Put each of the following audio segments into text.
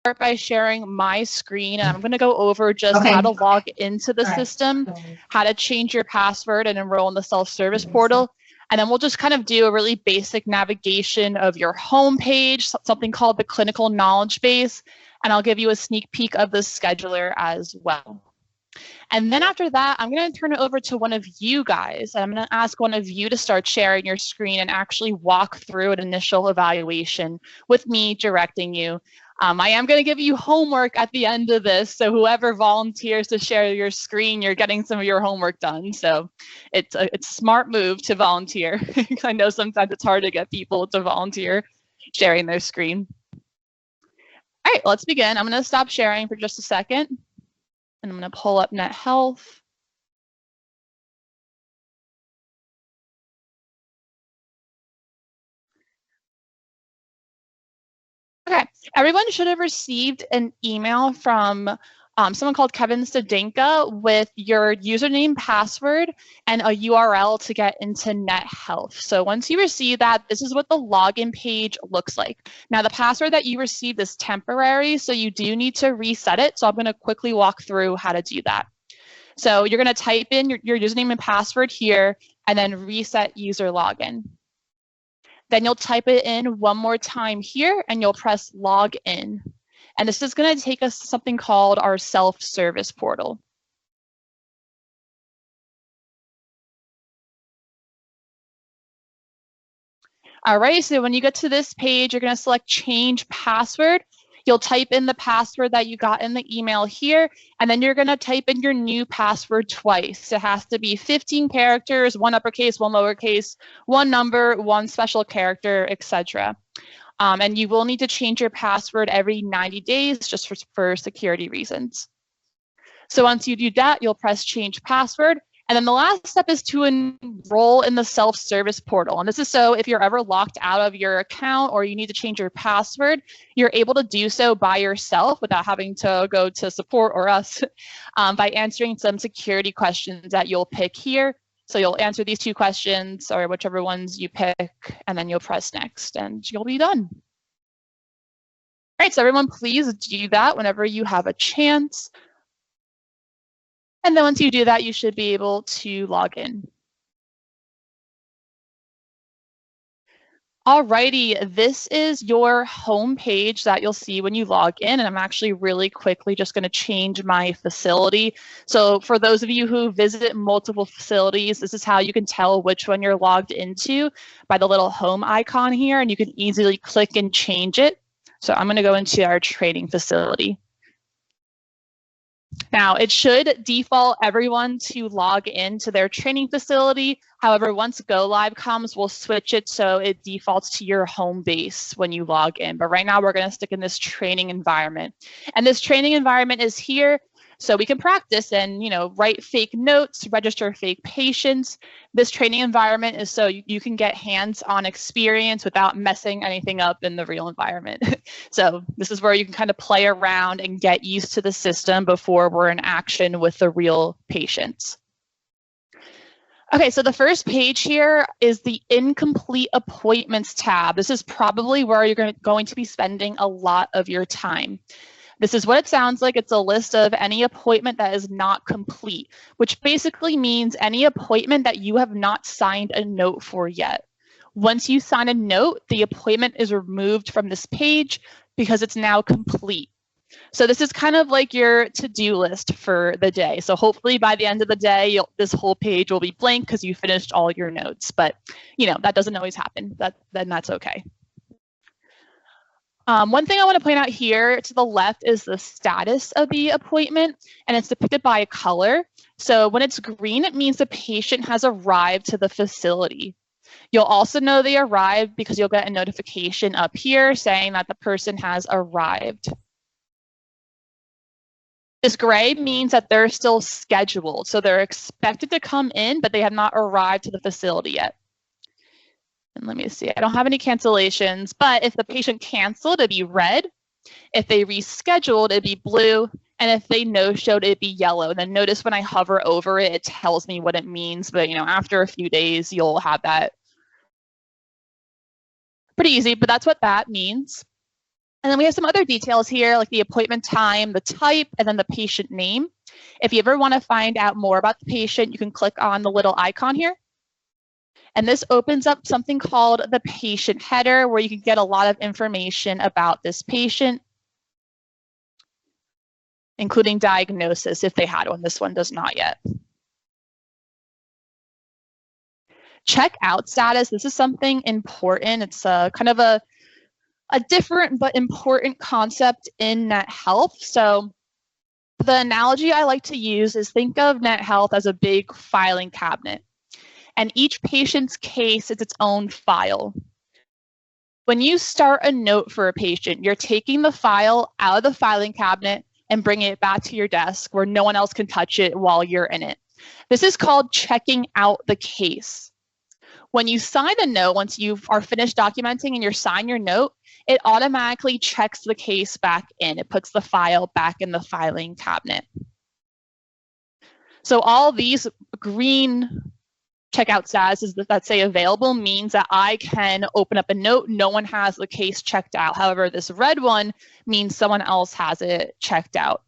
by sharing my screen, and I'm going to go over just how to log into the system, how to change your password and enroll in the self-service portal. And then we'll just kind of do a really basic navigation of your home page, something called the clinical knowledge base. And I'll give you a sneak peek of the scheduler as well. And then after that, I'm going to turn it over to one of you guys. I'm going to ask one of you to start sharing your screen and actually walk through an initial evaluation with me directing you. I am going to give you homework at the end of this. So whoever volunteers to share your screen, you're getting some of your homework done. So it's a smart move to volunteer. I know sometimes it's hard to get people to volunteer sharing their screen. All right, let's begin. I'm going to stop sharing for just a second. And I'm going to pull up NetHealth. Okay, everyone should have received an email from someone called Kevin Stadenka with your username, password, and a URL to get into NetHealth. So once you receive that, this is what the login page looks like. Now, the password that you received is temporary, so you do need to reset it. So I'm going to quickly walk through how to do that. So you're going to type in your username and password here, and then reset user login. Then you'll type it in one more time here, and you'll press log in. And this is going to take us to something called our self-service portal. All right, so when you get to this page, you're going to select change password. You'll type in the password that you got in the email here, and then you're going to type in your new password twice. It has to be 15 characters, one uppercase, one lowercase, one number, one special character, etc. And you will need to change your password every 90 days just for security reasons. So once you do that, you'll press change password. And then the last step is to enroll in the self-service portal. And this is so if you're ever locked out of your account or you need to change your password, you're able to do so by yourself without having to go to support or us by answering some security questions that you'll pick here. So you'll answer these two questions or whichever ones you pick, and then you'll press next and you'll be done. All right, so everyone, please do that whenever you have a chance. And then once you do that, you should be able to log in. Alrighty, this is your home page that you'll see when you log in, and I'm actually really quickly just going to change my facility. So for those of you who visit multiple facilities, this is how you can tell which one you're logged into by the little home icon here, and you can easily click and change it. So I'm going to go into our training facility. Now, it should default everyone to log into their training facility. However, once Go Live comes, we'll switch it so it defaults to your home base when you log in. But right now, we're going to stick in this training environment. And this training environment is here so we can practice and, write fake notes, register fake patients. This training environment is so you can get hands-on experience without messing anything up in the real environment. So this is where you can kind of play around and get used to the system before we're in action with the real patients. Okay, so the first page here is the incomplete appointments tab. This is probably where you're going to be spending a lot of your time. This is what it sounds like. It's a list of any appointment that is not complete, which basically means any appointment that you have not signed a note for yet. Once you sign a note, the appointment is removed from this page because it's now complete. So this is kind of like your to-do list for the day. So hopefully by the end of the day, this whole page will be blank because you finished all your notes. But, that doesn't always happen. Then that's okay. One thing I want to point out here to the left is the status of the appointment, and it's depicted by a color. So when it's green, it means the patient has arrived to the facility. You'll also know they arrived because you'll get a notification up here saying that the person has arrived. This gray means that they're still scheduled. So they're expected to come in, but they have not arrived to the facility yet. And let me see, I don't have any cancellations, but if the patient canceled, it'd be red. If they rescheduled, it'd be blue. And if they no-showed, it'd be yellow. And then notice when I hover over it, it tells me what it means. But, after a few days, you'll have that. Pretty easy, but that's what that means. And then we have some other details here, like the appointment time, the type, and then the patient name. If you ever want to find out more about the patient, you can click on the little icon here. And this opens up something called the patient header, where you can get a lot of information about this patient, including diagnosis if they had one. This one does not yet. Checkout status. This is something important. It's kind of a different but important concept in NetHealth. So the analogy I like to use is think of NetHealth as a big filing cabinet, and each patient's case is its own file. When you start a note for a patient, you're taking the file out of the filing cabinet and bringing it back to your desk where no one else can touch it while you're in it. This is called checking out the case. When you sign a note, once you are finished documenting and you sign your note, it automatically checks the case back in. It puts the file back in the filing cabinet. So all these green checkout statuses that say available means that I can open up a note. No one has the case checked out. However, this red one means someone else has it checked out.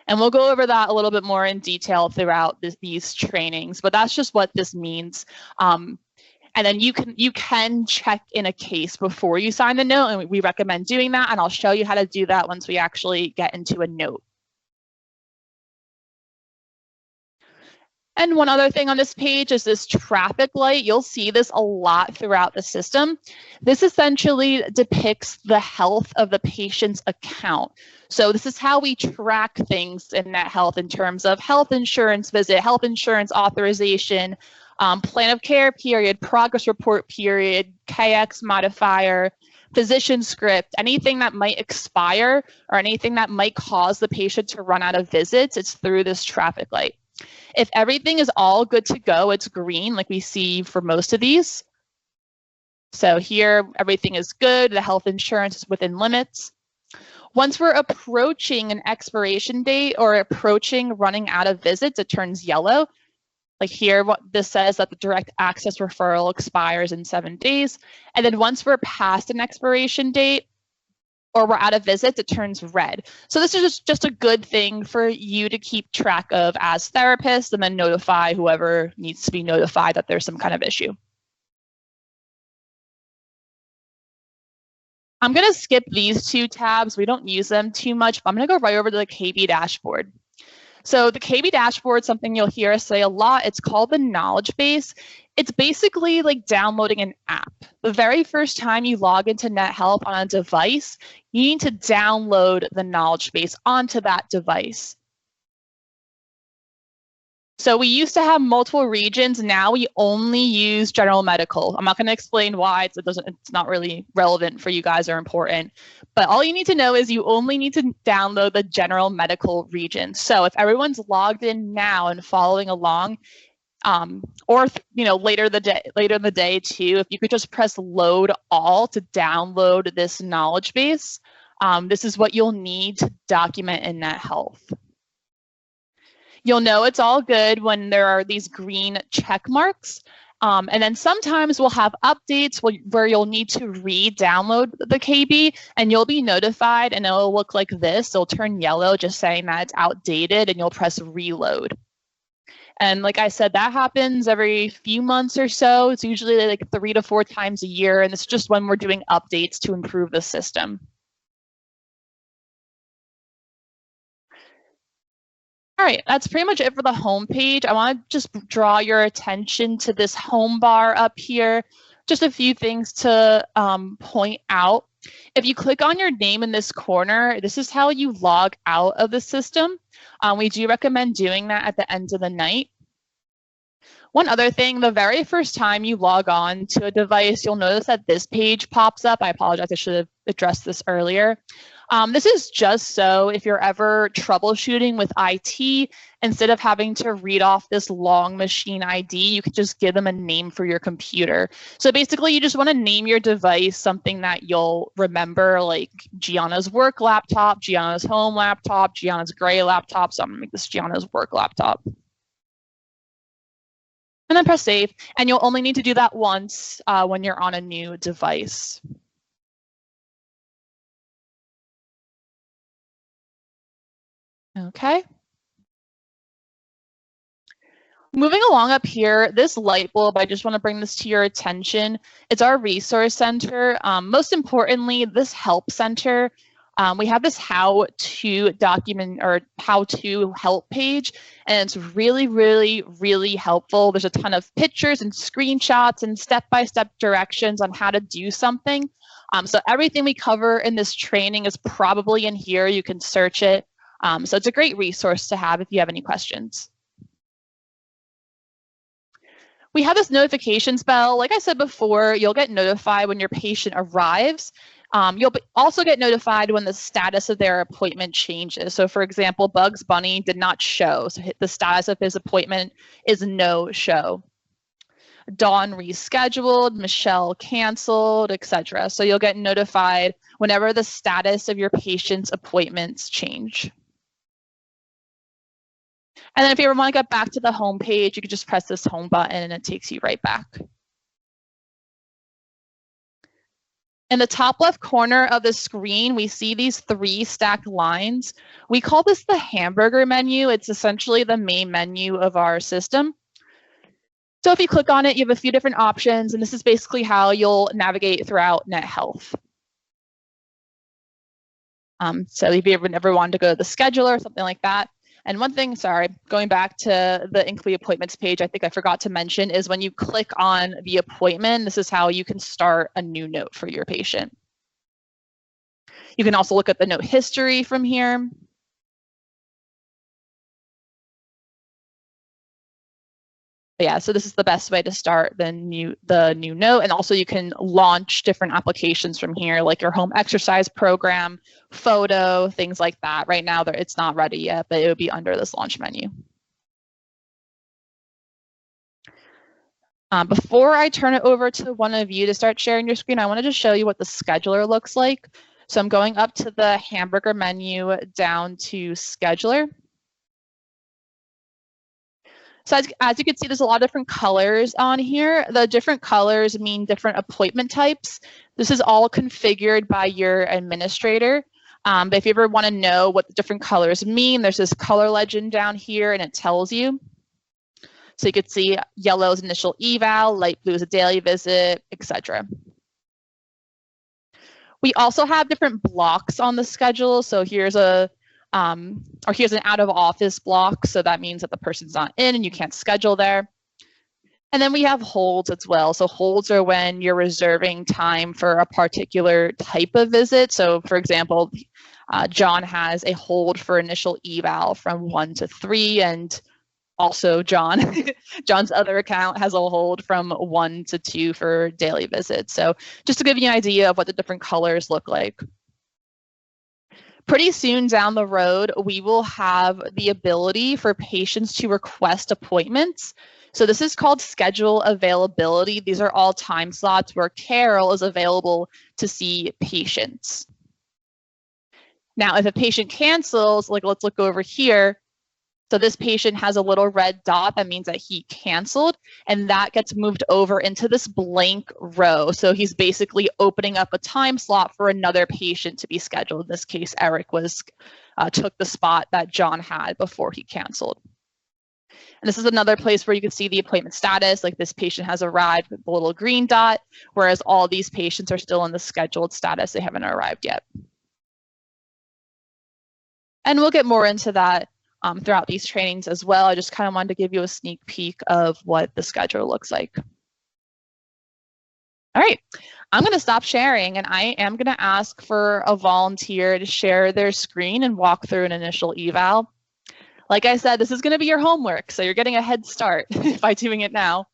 And we'll go over that a little bit more in detail throughout these trainings, but that's just what this means. And then you can check in a case before you sign the note, and we recommend doing that, and I'll show you how to do that once we actually get into a note. And one other thing on this page is this traffic light. You'll see this a lot throughout the system. This essentially depicts the health of the patient's account. So this is how we track things in NetHealth in terms of health insurance visit, health insurance authorization, plan of care period, progress report period, KX modifier, physician script, anything that might expire or anything that might cause the patient to run out of visits, it's through this traffic light. If everything is all good to go, it's green like we see for most of these. So here, everything is good. The health insurance is within limits. Once we're approaching an expiration date or approaching running out of visits, it turns yellow. Like here, what this says that the direct access referral expires in 7 days. And then once we're past an expiration date, or we're out of visits, it turns red. So this is just a good thing for you to keep track of as therapists, and then notify whoever needs to be notified that there's some kind of issue. I'm going to skip these two tabs. We don't use them too much, but I'm going to go right over to the KB dashboard. So the KB dashboard is something you'll hear us say a lot. It's called the knowledge base. It's basically like downloading an app. The very first time you log into NetHealth on a device, you need to download the knowledge base onto that device. So we used to have multiple regions. Now we only use general medical. I'm not going to explain why. It's not really relevant for you guys or important. But all you need to know is you only need to download the general medical region. So if everyone's logged in now and following along, or later in the day too, if you could just press load all to download this knowledge base, this is what you'll need to document in NetHealth. You'll know it's all good when there are these green check marks. And then sometimes we'll have updates where you'll need to re-download the KB, and you'll be notified, and it'll look like this. It'll turn yellow, just saying that it's outdated, and you'll press reload. And like I said, that happens every few months or so. It's usually like 3 to 4 times a year, and it's just when we're doing updates to improve the system. All right, that's pretty much it for the home page. I want to just draw your attention to this home bar up here. Just a few things to point out. If you click on your name in this corner, this is how you log out of the system. We do recommend doing that at the end of the night. One other thing, the very first time you log on to a device, you'll notice that this page pops up. I apologize, I should have addressed this earlier. This is just so if you're ever troubleshooting with IT, instead of having to read off this long machine ID, you could just give them a name for your computer. So basically, you just want to name your device something that you'll remember, like Gianna's work laptop, Gianna's home laptop, Gianna's gray laptop. So I'm going to make this Gianna's work laptop. And then press save. And you'll only need to do that once when you're on a new device. Okay. Moving along up here, this light bulb, I just want to bring this to your attention. It's our resource center. Most importantly, this help center, we have this how to document or how to help page, and it's really, really, really helpful. There's a ton of pictures and screenshots and step-by-step directions on how to do something. So everything we cover in this training is probably in here. You can search it. So it's a great resource to have if you have any questions. We have this notifications bell. Like I said before, you'll get notified when your patient arrives. You'll also get notified when the status of their appointment changes. So for example, Bugs Bunny did not show. So the status of his appointment is no show. Dawn rescheduled, Michelle canceled, etc. So you'll get notified whenever the status of your patient's appointments change. And then if you ever want to get back to the home page, you can just press this home button and it takes you right back. In the top left corner of the screen, we see these 3 stacked lines. We call this the hamburger menu. It's essentially the main menu of our system. So if you click on it, you have a few different options, and this is basically how you'll navigate throughout NetHealth. So if you ever wanted to go to the scheduler or something like that. And one thing, sorry, going back to the Inkley appointments page, I think I forgot to mention is when you click on the appointment, this is how you can start a new note for your patient. You can also look at the note history from here. But yeah, so this is the best way to start the new note. And also you can launch different applications from here, like your home exercise program, photo, things like that. Right now, it's not ready yet, but it would be under this launch menu. Before I turn it over to one of you to start sharing your screen, I wanted to show you what the scheduler looks like. So I'm going up to the hamburger menu down to scheduler. So as you can see, there's a lot of different colors on here. The different colors mean different appointment types. This is all configured by your administrator. But if you ever want to know what the different colors mean, there's this color legend down here and it tells you. So you could see yellow is initial eval, light blue is a daily visit, etc. We also have different blocks on the schedule. So here's here's an out of office block. So that means that the person's not in and you can't schedule there. And then we have holds as well. So holds are when you're reserving time for a particular type of visit. So for example, John has a hold for initial eval from 1 to 3, and also John's other account has a hold from 1 to 2 for daily visits. So just to give you an idea of what the different colors look like. Pretty soon down the road, we will have the ability for patients to request appointments. So this is called schedule availability. These are all time slots where Carol is available to see patients. Now, if a patient cancels, like let's look over here. So this patient has a little red dot. That means that he canceled, and that gets moved over into this blank row. So he's basically opening up a time slot for another patient to be scheduled. In this case, Eric took the spot that John had before he canceled. And this is another place where you can see the appointment status, like this patient has arrived with the little green dot, whereas all these patients are still in the scheduled status. They haven't arrived yet. And we'll get more into that throughout these trainings as well. I just kind of wanted to give you a sneak peek of what the schedule looks like. All right, I'm going to stop sharing, and I am going to ask for a volunteer to share their screen and walk through an initial eval. Like I said, this is going to be your homework, so you're getting a head start by doing it now.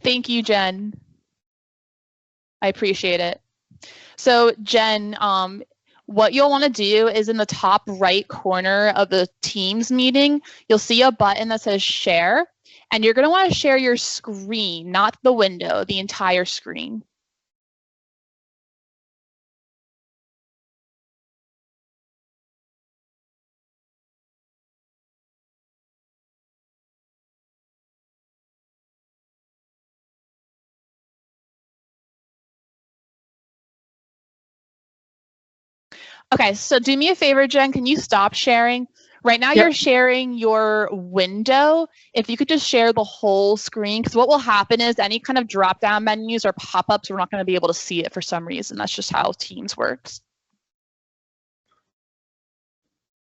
Thank you, Jen. I appreciate it. So Jen, what you'll want to do is in the top right corner of the Teams meeting, you'll see a button that says share, and you're going to want to share your screen, not the window, the entire screen. Okay, so do me a favor, Jen, can you stop sharing? Right now you're sharing your window. If you could just share the whole screen, because what will happen is any kind of drop-down menus or pop-ups, we're not going to be able to see it for some reason. That's just how Teams works.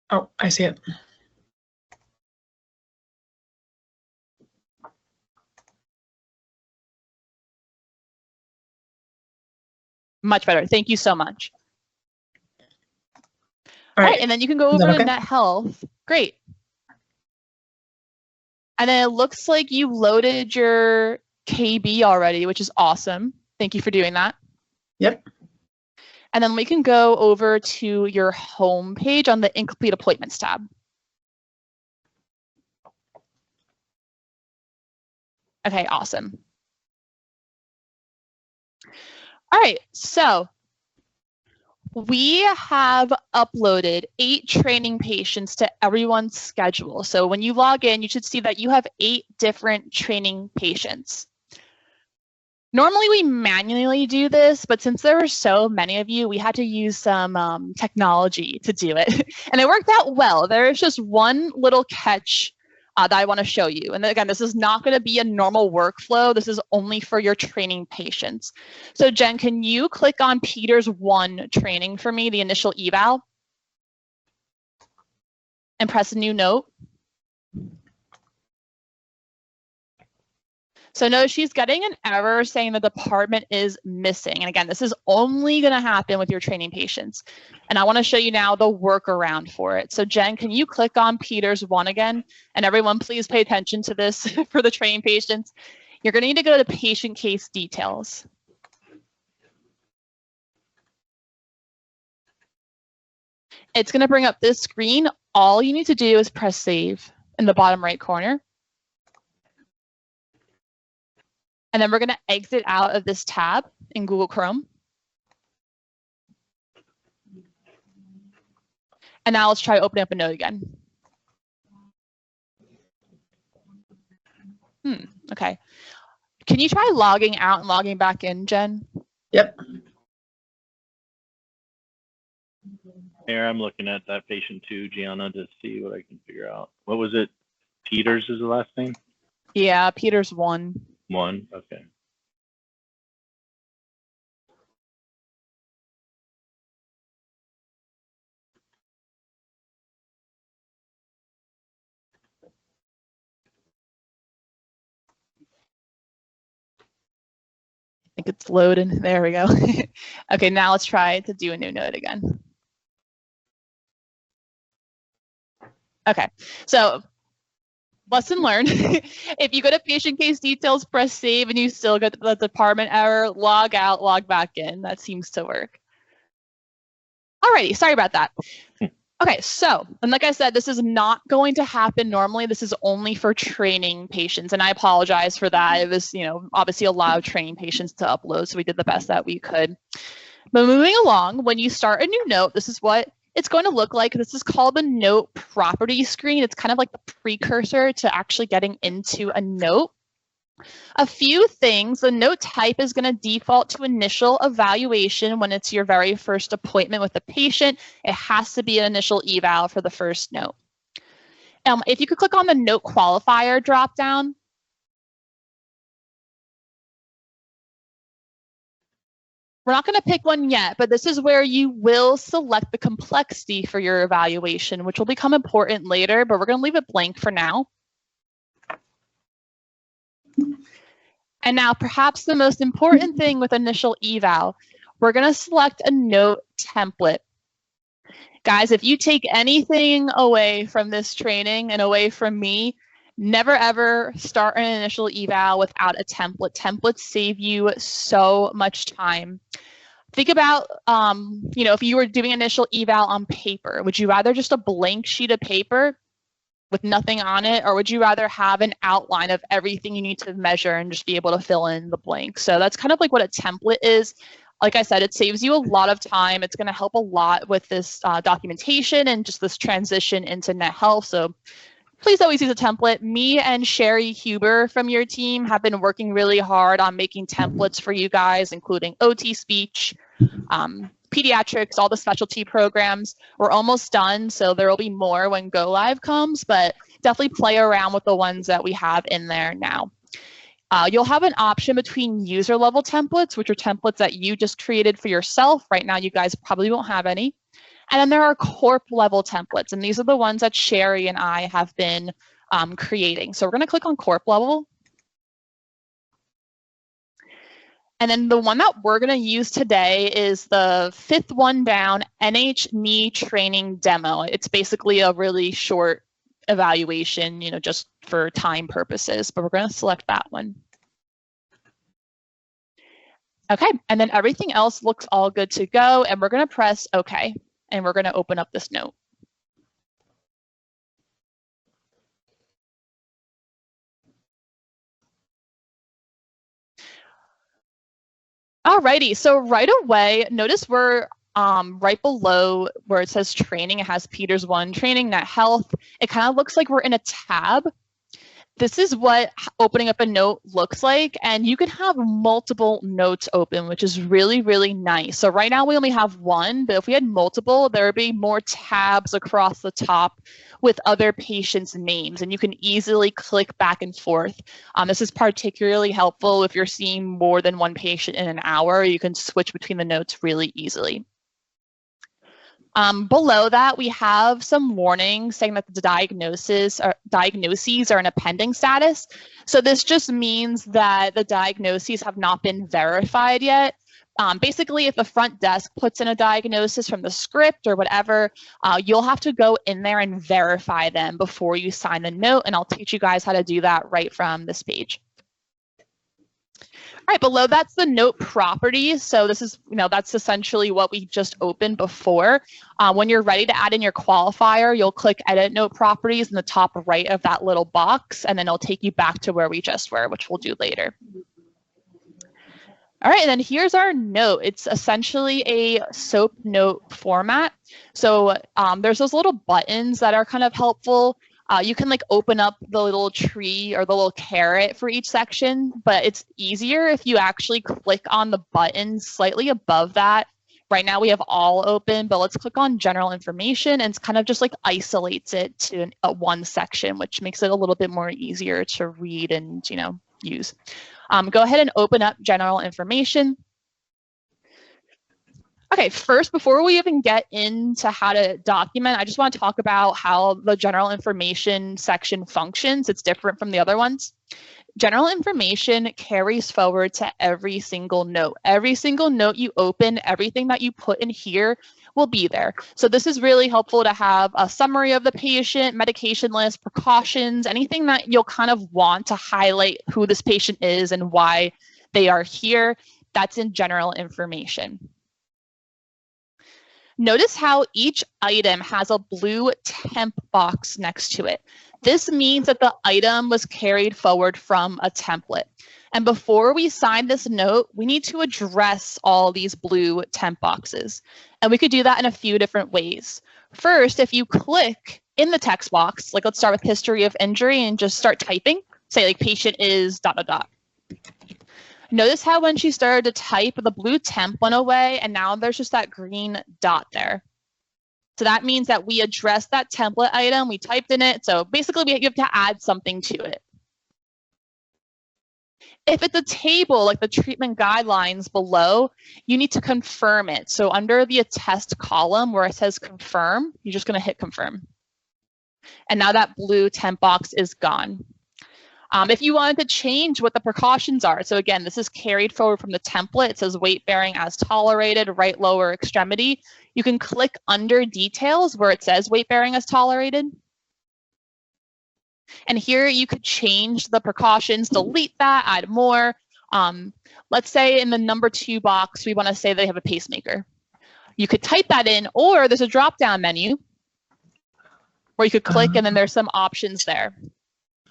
Oh, I see it. Much better. Thank you so much. All right, and then you can go over to Net Health. Great. And then it looks like you loaded your KB already, which is awesome. Thank you for doing that. Yep. And then we can go over to your home page on the Incomplete Appointments tab. Okay, awesome. All right, so we have uploaded 8 training patients to everyone's schedule. So when you log in, you should see that you have 8 different training patients. Normally we manually do this, but since there were so many of you, we had to use some technology to do it. And it worked out well. There is just one little catch that I want to show you. And again, this is not going to be a normal workflow. This is only for your training patients. So Jen, can you click on Peter's 1 training for me, the initial eval, and press a new note? So notice she's getting an error saying the department is missing. And again, this is only going to happen with your training patients. And I want to show you now the workaround for it. So Jen, can you click on Peter's 1 again? And everyone, please pay attention to this for the training patients. You're going to need to go to patient case details. It's going to bring up this screen. All you need to do is press save in the bottom right corner. And then we're going to exit out of this tab in Google Chrome. And now let's try opening up a note again. Okay. Can you try logging out and logging back in, Jen? Yep. Here, I'm looking at that patient 2, Gianna, to see what I can figure out. What was it? Peters is the last name? Yeah, Peter's 1. 1, okay. I think it's loading. There we go. Okay, now let's try to do a new note again. Okay, so lesson learned. If you go to patient case details, press save, and you still get the department error, log out, log back in. That seems to work. Alrighty, sorry about that. Okay, so, and like I said, this is not going to happen normally. This is only for training patients, and I apologize for that. It was, obviously a lot of training patients to upload, so we did the best that we could. But moving along, when you start a new note, this is what it's going to look like. This is called the note property screen. It's kind of like the precursor to actually getting into a note. A few things, the note type is going to default to initial evaluation when it's your very first appointment with the patient. It has to be an initial eval for the first note. If you could click on the note qualifier dropdown. We're not going to pick one yet, but this is where you will select the complexity for your evaluation, which will become important later, but we're going to leave it blank for now. And now perhaps the most important thing with initial eval, we're going to select a note template. Guys, if you take anything away from this training and away from me, never ever start an initial eval without a template. Templates save you so much time. Think about, if you were doing initial eval on paper, would you rather just a blank sheet of paper with nothing on it, or would you rather have an outline of everything you need to measure and just be able to fill in the blank? So that's kind of like what a template is. Like I said, it saves you a lot of time. It's going to help a lot with this documentation and just this transition into Net Health. So please always use a template. Me and Sherry Huber from your team have been working really hard on making templates for you guys, including OT speech, pediatrics, all the specialty programs. We're almost done, so there will be more when Go Live comes, but definitely play around with the ones that we have in there now. You'll have an option between user level templates, which are templates that you just created for yourself. Right now, you guys probably won't have any. And then there are corp level templates, and these are the ones that Sherry and I have been creating. So we're going to click on corp level. And then the one that we're going to use today is the 5th one down, NH knee training demo. It's basically a really short evaluation, just for time purposes, but we're going to select that one. Okay, and then everything else looks all good to go, and we're going to press OK, and we're going to open up this note. Alrighty, so right away, notice we're right below where it says training. It has Peters 1 training, Net Health. It kind of looks like we're in a tab. This is what opening up a note looks like, and you can have multiple notes open, which is really, really nice. So right now we only have one, but if we had multiple, there would be more tabs across the top with other patients' names, and you can easily click back and forth. This is particularly helpful if you're seeing more than one patient in an hour. You can switch between the notes really easily. Below that, we have some warnings saying that the diagnoses are in a pending status. So this just means that the diagnoses have not been verified yet. Basically, if the front desk puts in a diagnosis from the script or whatever, you'll have to go in there and verify them before you sign the note, and I'll teach you guys how to do that right from this page. All right, below that's the note properties. So this is, that's essentially what we just opened before. When you're ready to add in your qualifier, you'll click Edit Note Properties in the top right of that little box, and then it'll take you back to where we just were, which we'll do later. All right, and then here's our note. It's essentially a SOAP note format. So there's those little buttons that are kind of helpful. You can open up the little tree or the little carrot for each section, but it's easier if you actually click on the button slightly above that. Right now we have all open, but let's click on general information, and it's kind of just isolates it to one section, which makes it a little bit more easier to read and use. Go ahead and open up general information. Okay, first, before we even get into how to document, I just want to talk about how the general information section functions. It's different from the other ones. General information carries forward to every single note. Every single note you open, everything that you put in here will be there. So this is really helpful to have a summary of the patient, medication list, precautions, anything that you'll kind of want to highlight who this patient is and why they are here. That's in general information. Notice how each item has a blue temp box next to it. This means that the item was carried forward from a template. And before we sign this note, we need to address all these blue temp boxes. And we could do that in a few different ways. First, if you click in the text box, let's start with history of injury and just start typing, say patient is ... Notice how when she started to type, the blue temp went away, and now there's just that green dot there. So that means that we addressed that template item, we typed in it, so basically you have to add something to it. If it's a table, like the treatment guidelines below, you need to confirm it. So under the attest column where it says confirm, you're just going to hit confirm. And now that blue temp box is gone. If you wanted to change what the precautions are, so again, this is carried forward from the template. It says weight bearing as tolerated, right lower extremity. You can click under details where it says weight bearing as tolerated. And here you could change the precautions, delete that, add more. Let's say in the number 2 box, we want to say they have a pacemaker. You could type that in, or there's a drop-down menu where you could click and then there's some options there.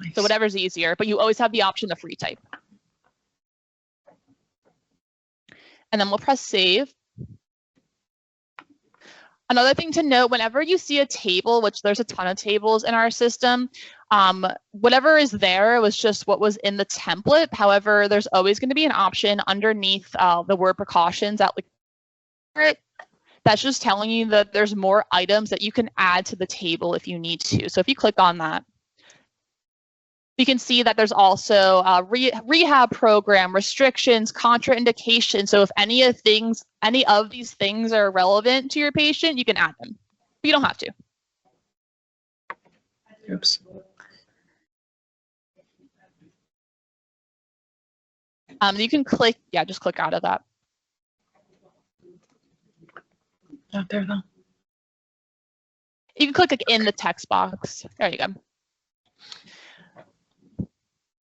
Nice. So whatever's easier, but you always have the option to free type. And then we'll press save. Another thing to note, whenever you see a table, which there's a ton of tables in our system, whatever is there was just what was in the template. However, there's always going to be an option underneath the word precautions at That's just telling you that there's more items that you can add to the table if you need to. So if you click on that, you can see that there's also a rehab program, restrictions, contraindications. So if any of these things are relevant to your patient, you can add them. But you don't have to. Oops. You can click, just click out of that. Not there though. You can click in the text box. There you go.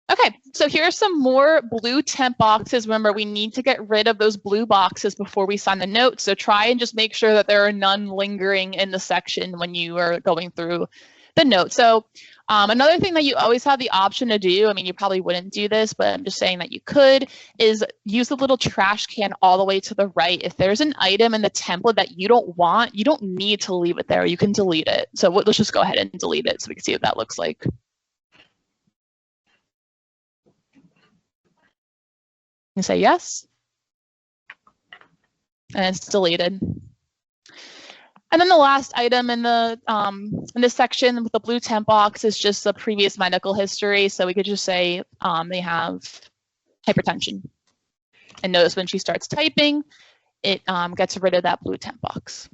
Okay, so here are some more blue temp boxes. Remember, we need to get rid of those blue boxes before we sign the note. So try and just make sure that there are none lingering in the section when you are going through the note. So another thing that you always have the option to do, I mean, you probably wouldn't do this, but I'm just saying that you could, is use the little trash can all the way to the right. If there's an item in the template that you don't want, you don't need to leave it there. You can delete it. So let's just go ahead and delete it so we can see what that looks like. You say yes, and it's deleted. And then the last item in this section with the blue temp box is just the previous medical history. So we could just say they have hypertension. And notice when she starts typing, it gets rid of that blue temp box.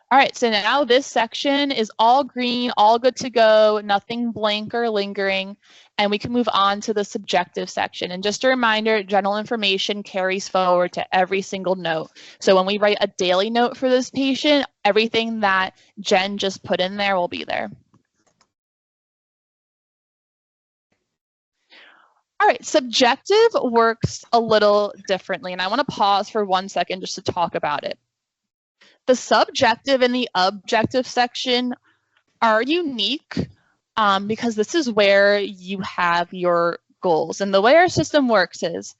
All right, so now this section is all green, all good to go, nothing blank or lingering, and we can move on to the subjective section. And just a reminder, general information carries forward to every single note. So when we write a daily note for this patient, everything that Jen just put in there will be there. All right, subjective works a little differently, and I want to pause for 1 second just to talk about it. The subjective and the objective section are unique because this is where you have your goals. And the way our system works is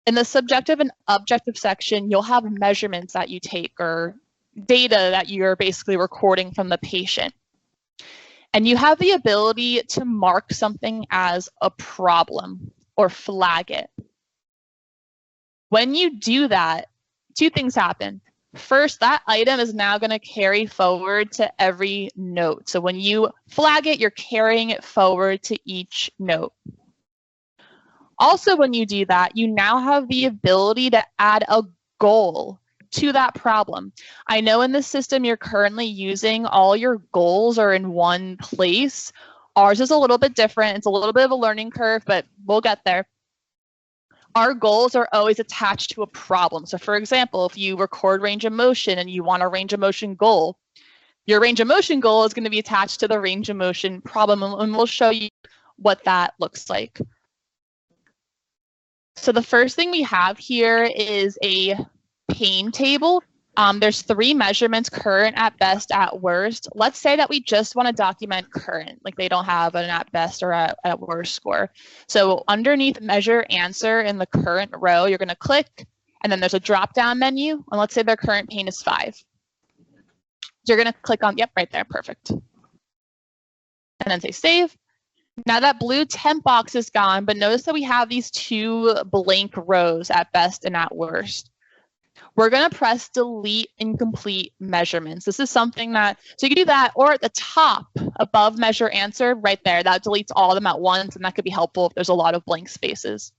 in the subjective and objective section, you'll have measurements that you take or data that you're basically recording from the patient. And you have the ability to mark something as a problem or flag it. When you do that, two things happen. First, that item is now going to carry forward to every note. So when you flag it, you're carrying it forward to each note. Also, when you do that, you now have the ability to add a goal to that problem. I know in the system you're currently using, all your goals are in one place. Ours is a little bit different. It's a little bit of a learning curve, but we'll get there. Our goals are always attached to a problem. So for example, if you record range of motion and you want a range of motion goal, your range of motion goal is going to be attached to the range of motion problem, and we'll show you what that looks like. So the first thing we have here is a pain table. There's 3 measurements: current, at best, at worst. Let's say that we just want to document current, like they don't have an at best or at worst score. So underneath measure answer in the current row, you're going to click, and then there's a drop down menu. And let's say their current pain is 5. So you're going to click on, yep, right there, perfect. And then say save. Now that blue temp box is gone, but notice that we have these 2 blank rows, at best and at worst. We're going to press delete incomplete measurements. This is something that, so you can do that, or at the top above measure answer right there, that deletes all of them at once, and that could be helpful if there's a lot of blank spaces.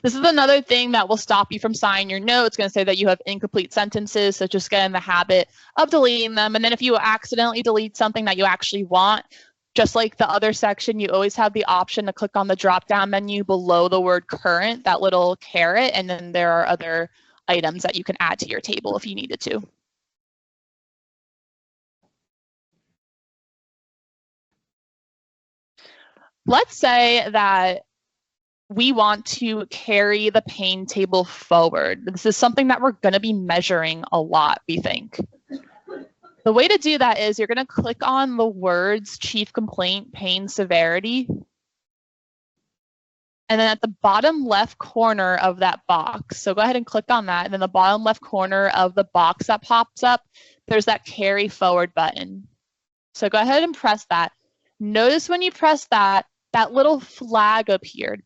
This is another thing that will stop you from signing your note. It's going to say that you have incomplete sentences, so just get in the habit of deleting them. And then if you accidentally delete something that you actually want, just like the other section, you always have the option to click on the drop-down menu below the word current, that little caret, and then there are other items that you can add to your table if you needed to. Let's say that we want to carry the pain table forward. This is something that we're going to be measuring a lot, we think. The way to do that is you're going to click on the words chief complaint, pain severity. And then at the bottom left corner of that box, so go ahead and click on that. And then the bottom left corner of the box that pops up, there's that carry forward button. So go ahead and press that. Notice when you press that, that little flag appeared.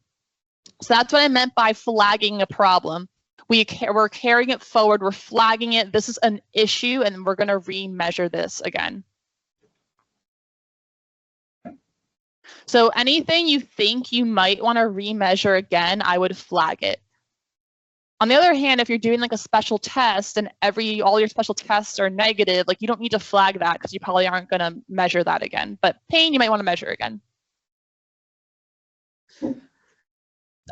So that's what I meant by flagging a problem. we're carrying it forward, we're flagging it. This is an issue, and we're going to remeasure this again. So anything you think you might want to remeasure again, I would flag it. On the other hand, if you're doing like a special test and all your special tests are negative, like you don't need to flag that because you probably aren't going to measure that again. But pain, you might want to measure again.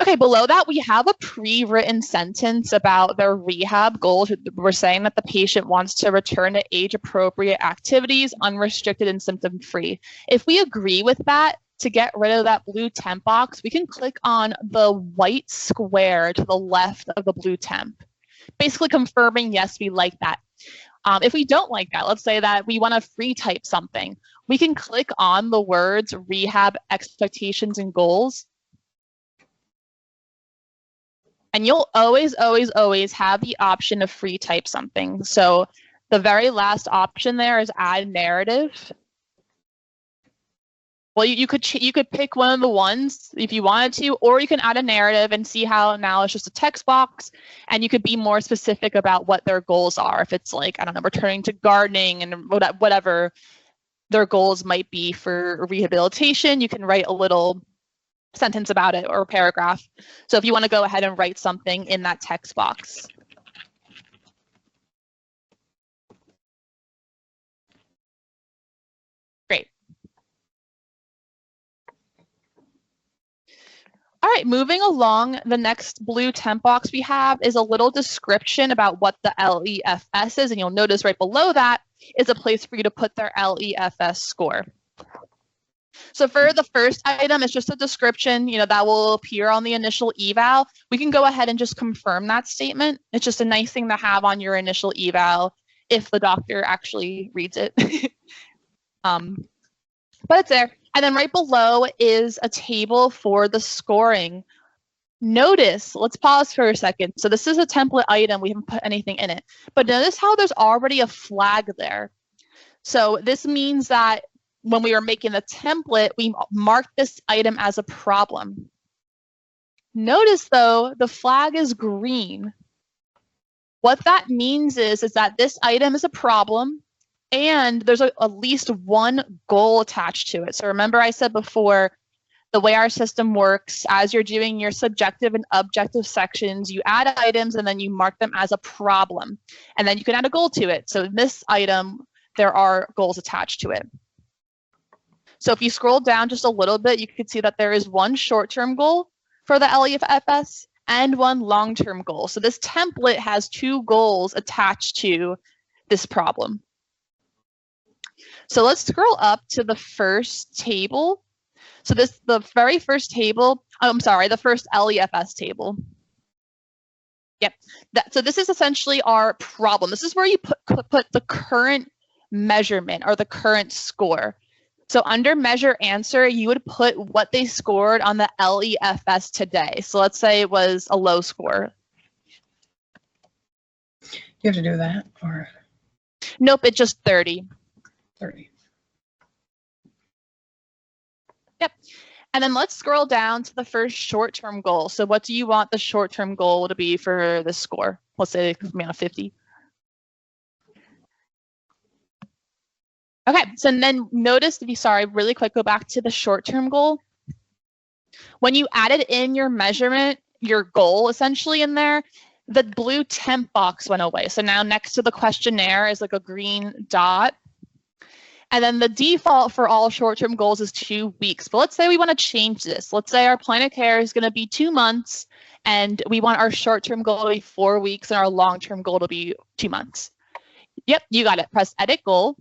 Okay, below that, we have a pre-written sentence about their rehab goals. We're saying that the patient wants to return to age-appropriate activities, unrestricted and symptom-free. If we agree with that, to get rid of that blue temp box, we can click on the white square to the left of the blue temp, basically confirming, yes, we like that. If we don't like that, let's say that we want to free type something, we can click on the words rehab expectations and goals. And you'll always, always, always have the option to free type something. So the very last option there is add narrative. Well, you could pick one of the ones if you wanted to, or you can add a narrative and see how now it's just a text box, and you could be more specific about what their goals are. If it's like, I don't know, returning to gardening and whatever their goals might be for rehabilitation, you can write a little sentence about it or a paragraph. So if you want to go ahead and write something in that text box. Great. All right, moving along, the next blue temp box we have is a little description about what the LEFS is, and you'll notice right below that is a place for you to put their LEFS score. So for the first item, it's just a description, that will appear on the initial eval. We can go ahead and just confirm that statement. It's just a nice thing to have on your initial eval if the doctor actually reads it. But it's there. And then right below is a table for the scoring. Notice, let's pause for a second. So this is a template item. We haven't put anything in it. But notice how there's already a flag there. So this means that when we were making the template, we marked this item as a problem. Notice, though, the flag is green. What that means is that this item is a problem, and there's at least one goal attached to it. So remember I said before, the way our system works, as you're doing your subjective and objective sections, you add items and then you mark them as a problem. And then you can add a goal to it. So in this item, there are goals attached to it. So if you scroll down just a little bit, you can see that there is one short-term goal for the LEFS and one long-term goal. So this template has two goals attached to this problem. So let's scroll up to the first table. So the very first table, the first LEFS table. Yep. So this is essentially our problem. This is where you put the current measurement or the current score. So under measure answer, you would put what they scored on the LEFS today. So let's say it was a low score. You have to do that, or? Nope, it's just 30. 30. Yep. And then let's scroll down to the first short-term goal. So what do you want the short-term goal to be for this score? Let's say it could be on a 50. Okay, so then notice, really quick, go back to the short-term goal. When you added in your measurement, your goal essentially in there, the blue temp box went away. So now next to the questionnaire is like a green dot. And then the default for all short-term goals is 2 weeks. But let's say we want to change this. Let's say our plan of care is going to be 2 months, and we want our short-term goal to be 4 weeks and our long-term goal to be 2 months. Yep, you got it. Press edit goal.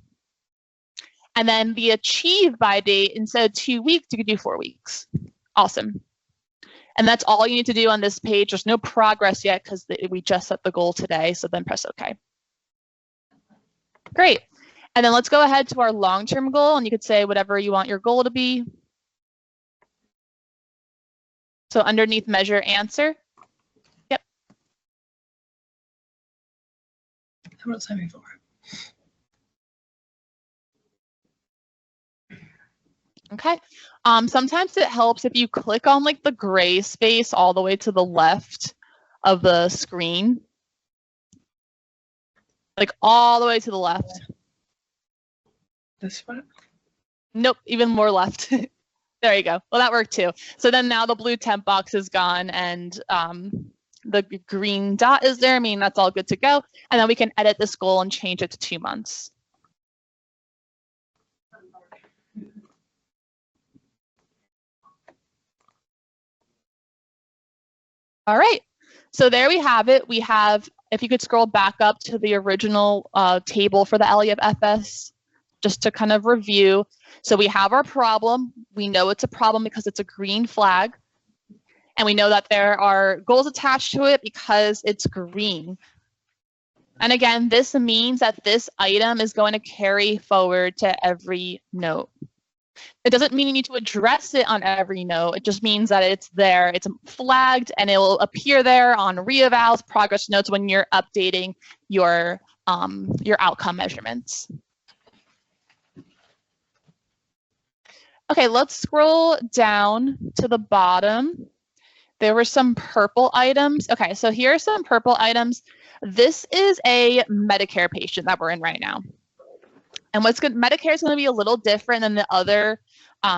And then the achieve by date, instead of 2 weeks, you could do 4 weeks. Awesome. And that's all you need to do on this page. There's no progress yet because we just set the goal today. So then press OK. Great. And then let's go ahead to our long-term goal, and you could say whatever you want your goal to be. So underneath measure answer. Yep. How about 74? Okay. Sometimes it helps if you click on like the gray space all the way to the left of the screen. Like all the way to the left. This one? Nope, even more left. There you go. Well, that worked too. So then now the blue temp box is gone and the green dot is there. I mean, that's all good to go. And then we can edit this goal and change it to 2 months. All right. So there we have it. We have, if you could scroll back up to the original table for the LEFS, just to kind of review. So we have our problem. We know it's a problem because it's a green flag. And we know that there are goals attached to it because it's green. And again, this means that this item is going to carry forward to every note. It doesn't mean you need to address it on every note. It just means that it's there, it's flagged, and it will appear there on reevals, progress notes when you're updating your outcome measurements. Okay, let's scroll down to the bottom. There were some purple items. Okay, so here are some purple items. This is a Medicare patient that we're in right now. And what's good, Medicare is going to be a little different than the other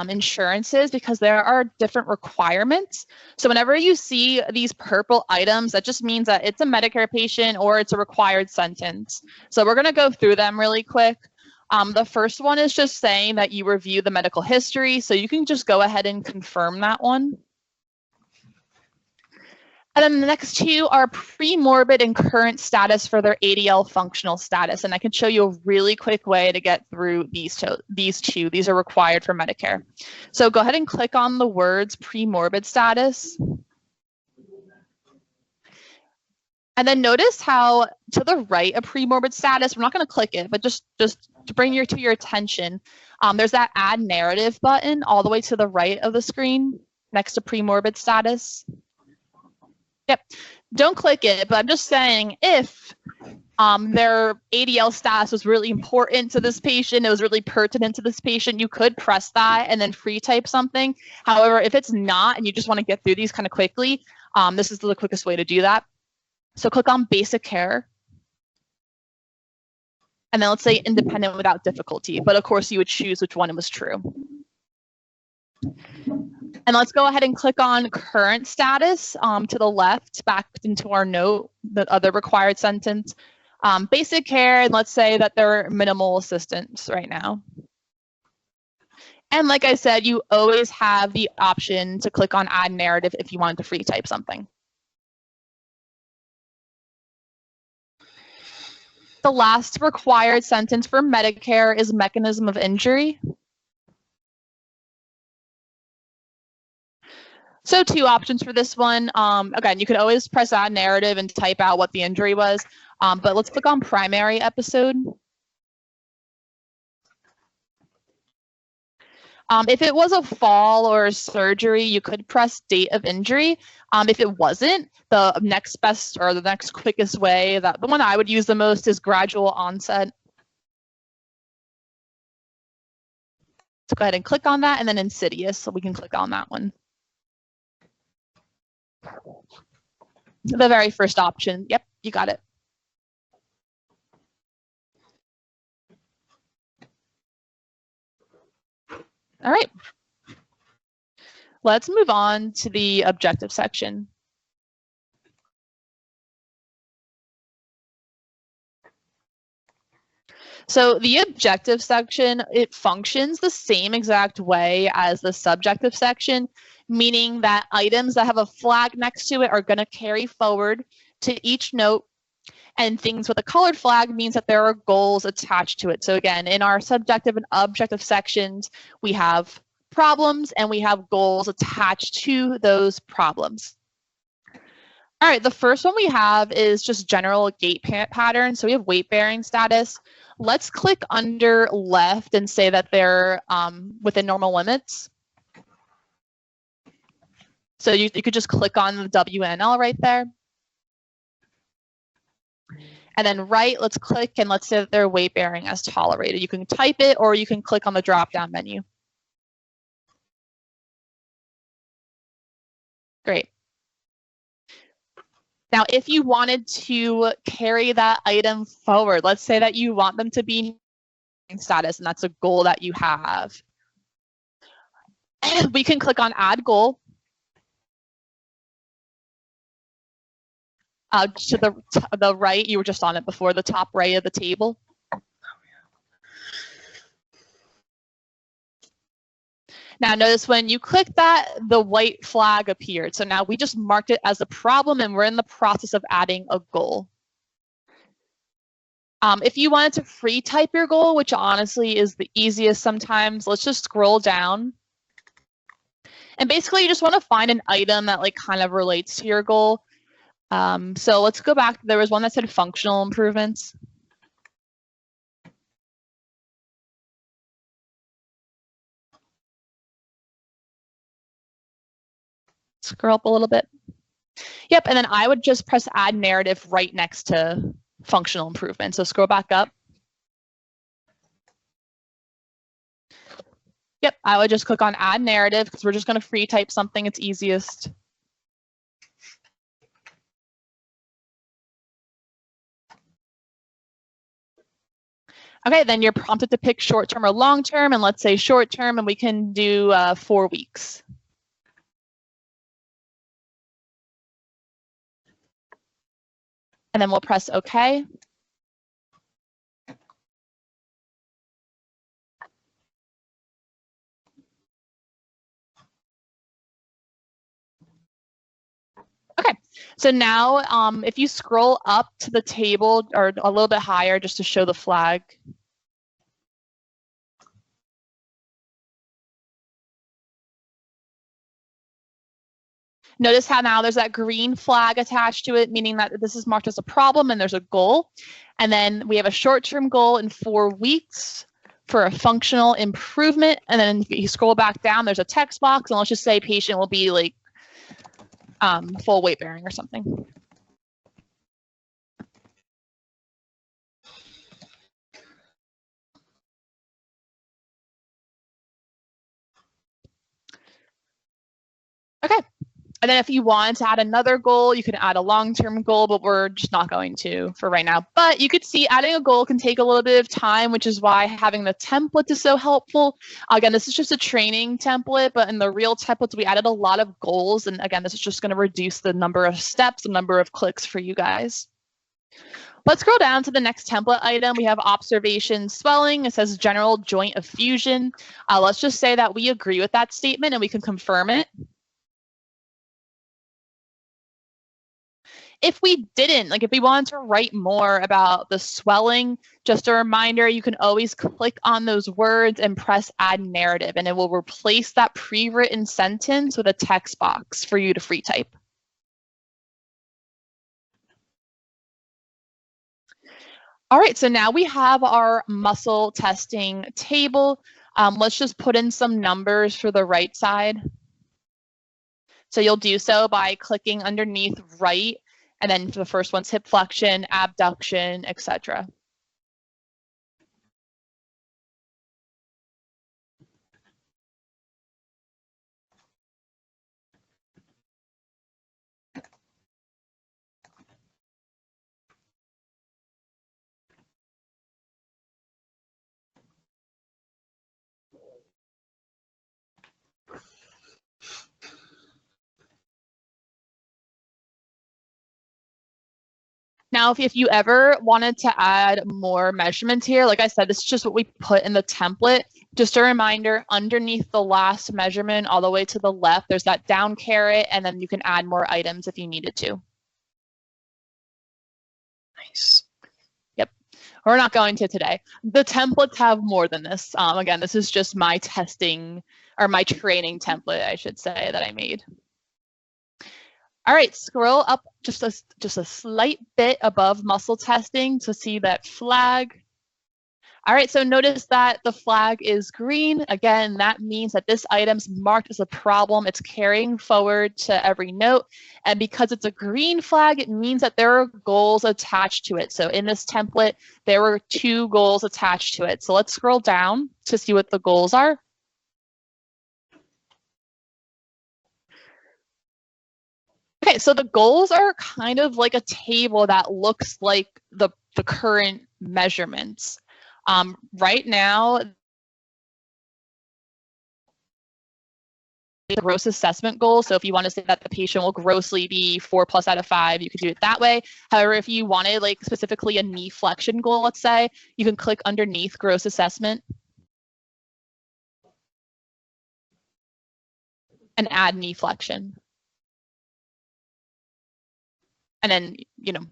insurances because there are different requirements. So whenever you see these purple items, that just means that it's a Medicare patient or it's a required sentence. So we're going to go through them really quick. The first one is just saying that you review the medical history. So you can just go ahead and confirm that one. And then the next two are pre-morbid and current status for their ADL functional status. And I can show you a really quick way to get through these two. These are required for Medicare. So go ahead and click on the words pre-morbid status. And then notice how to the right of pre-morbid status, we're not going to click it, but just to bring to your attention, there's that add narrative button all the way to the right of the screen next to pre-morbid status. Yep, don't click it, but I'm just saying if their ADL status was really important to this patient, it was really pertinent to this patient, you could press that and then free type something. However, if it's not and you just want to get through these kind of quickly, this is the quickest way to do that. So click on basic care. And then let's say independent without difficulty, but of course you would choose which one was true. And let's go ahead and click on current status to the left, back into our note, the other required sentence. Basic care, and let's say that they're minimal assistance right now. And like I said, you always have the option to click on add narrative if you wanted to free type something. The last required sentence for Medicare is mechanism of injury. So two options for this one. Again, you could always press add narrative and type out what the injury was, but let's click on primary episode. If it was a fall or a surgery, you could press date of injury. If it wasn't, the next best or the next quickest way, the one I would use the most is gradual onset. So go ahead and click on that, and then insidious, so we can click on that one. The very first option. Yep, you got it. All right. Let's move on to the objective section. So the objective section, it functions the same exact way as the subjective section, meaning that items that have a flag next to it are going to carry forward to each note, and things with a colored flag means that there are goals attached to it. So again, in our subjective and objective sections, we have problems and we have goals attached to those problems. All right, the first one we have is just general gait pattern. So we have weight bearing status. Let's click under left and say that they're within normal limits. So you could just click on the WNL right there. And then right, let's click and let's say that they're weight bearing as tolerated. You can type it or you can click on the drop down menu. Great. Now, if you wanted to carry that item forward, let's say that you want them to be status, and that's a goal that you have. We can click on Add Goal. To the right, you were just on it before, the top right of the table. Now notice when you click that, the white flag appeared. So now we just marked it as a problem and we're in the process of adding a goal. If you wanted to free type your goal, which honestly is the easiest sometimes, let's just scroll down. And basically you just want to find an item that like kind of relates to your goal. So let's go back. There was one that said functional improvements. Scroll up a little bit. Yep, and then I would just press add narrative right next to functional improvement. So scroll back up. Yep, I would just click on add narrative because we're just going to free type something. It's easiest. Okay, then you're prompted to pick short term or long term, and let's say short term, and we can do 4 weeks. And then we'll press OK. Okay, so now if you scroll up to the table or a little bit higher just to show the flag. Notice how now there's that green flag attached to it, meaning that this is marked as a problem and there's a goal. And then we have a short-term goal in 4 weeks for a functional improvement. And then if you scroll back down, there's a text box, and let's just say patient will be like full weight bearing or something. Okay. And then if you want to add another goal, you can add a long-term goal, but we're just not going to for right now. But you could see adding a goal can take a little bit of time, which is why having the template is so helpful. Again, this is just a training template, but in the real templates, we added a lot of goals. And again, this is just going to reduce the number of steps, the number of clicks for you guys. Let's scroll down to the next template item. We have observation swelling. It says general joint effusion. Let's just say that we agree with that statement and we can confirm it. If we didn't, like if we wanted to write more about the swelling, just a reminder, you can always click on those words and press add narrative, and it will replace that pre-written sentence with a text box for you to free type. All right, so now we have our muscle testing table. Let's just put in some numbers for the right side. So you'll do so by clicking underneath right, and then for the first one's hip flexion, abduction, etc. Now, if you ever wanted to add more measurements here, like I said, this is just what we put in the template. Just a reminder, underneath the last measurement, all the way to the left, there's that down caret, and then you can add more items if you needed to. Nice. Yep, we're not going to today. The templates have more than this. Again, this is just my testing, or my training template, I should say, that I made. All right, scroll up just a slight bit above muscle testing to see that flag. All right, so notice that the flag is green. Again, that means that this item's marked as a problem. It's carrying forward to every note. And because it's a green flag, it means that there are goals attached to it. So in this template, there were 2 goals attached to it. So let's scroll down to see what the goals are. Okay, so the goals are kind of like a table that looks like the current measurements. Right now, the gross assessment goal. So if you want to say that the patient will grossly be 4+ out of 5, you could do it that way. However, if you wanted like specifically a knee flexion goal, let's say, you can click underneath gross assessment and add knee flexion. And then,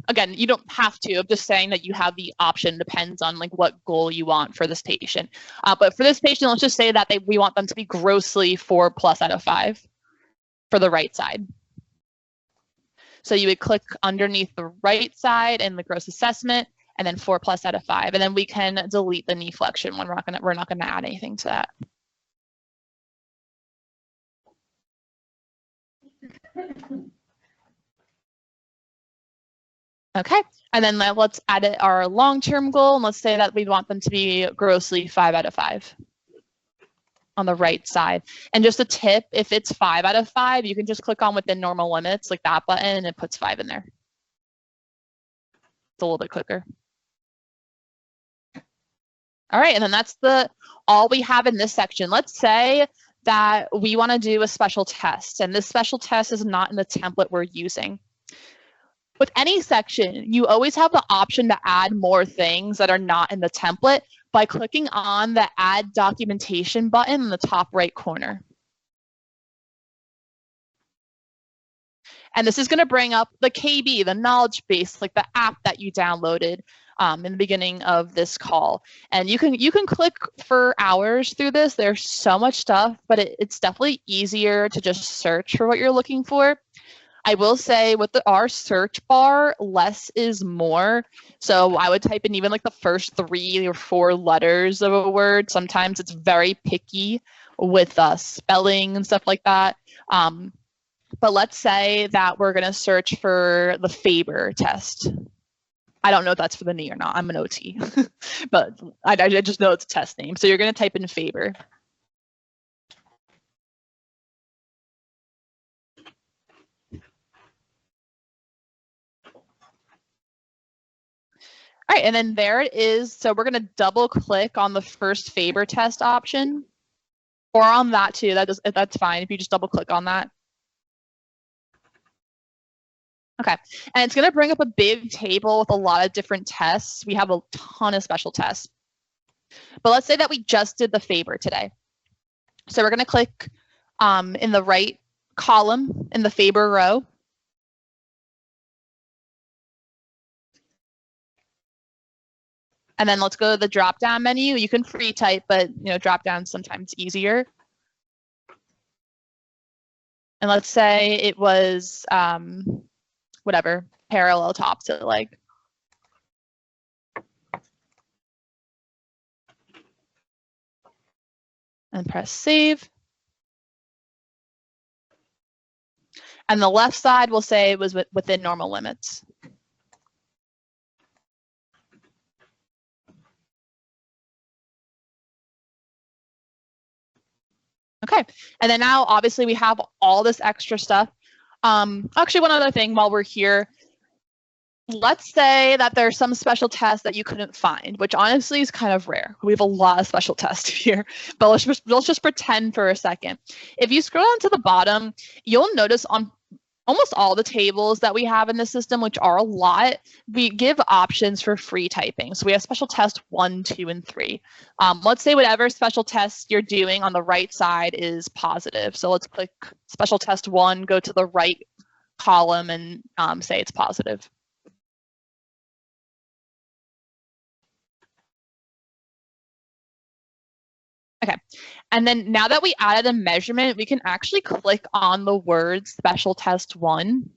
again, you don't have to. I'm just saying that you have the option. Depends on like what goal you want for this patient. But for this patient, let's just say that we want them to be grossly 4+ out of 5 for the right side. So you would click underneath the right side in the gross assessment, and then 4+ out of 5, and then we can delete the knee flexion when we're not gonna add anything to that. Okay, and then let's add our long-term goal, and let's say that we want them to be grossly 5 out of 5 on the right side. And just a tip, if it's 5 out of 5, you can just click on within normal limits, like that button, and it puts 5 in there. It's a little bit quicker. All right, and then that's all we have in this section. Let's say that we want to do a special test, and this special test is not in the template we're using. With any section, you always have the option to add more things that are not in the template by clicking on the Add Documentation button in the top right corner. And this is going to bring up the KB, the knowledge base, like the app that you downloaded in the beginning of this call. And you can click for hours through this. There's so much stuff, but it's definitely easier to just search for what you're looking for. I will say with our search bar, less is more. So I would type in even like the first 3 or 4 letters of a word. Sometimes it's very picky with spelling and stuff like that. But let's say that we're going to search for the Faber test. I don't know if that's for the knee or not. I'm an OT, but I just know it's a test name. So you're going to type in Faber. All right, and then there it is. So we're going to double click on the first Faber test option, or on that too. That's fine if you just double click on that. Okay, and it's going to bring up a big table with a lot of different tests. We have a ton of special tests. But let's say that we just did the Faber today. So we're going to click in the right column in the Faber row. And then let's go to the drop-down menu. You can free type, but drop-down is sometimes easier. And let's say it was whatever, parallel top to leg. And press save. And the left side will say it was within normal limits. Okay, and then now obviously we have all this extra stuff. Actually, one other thing while we're here, let's say that there's some special test that you couldn't find, which honestly is kind of rare. We have a lot of special tests here, but let's just pretend for a second. If you scroll down to the bottom, you'll notice on almost all the tables that we have in the system, which are a lot, we give options for free typing. So we have special test 1, 2, and 3. Let's say whatever special test you're doing on the right side is positive. So let's click special test 1, go to the right column and say it's positive. Okay, and then now that we added a measurement, we can actually click on the word special test 1.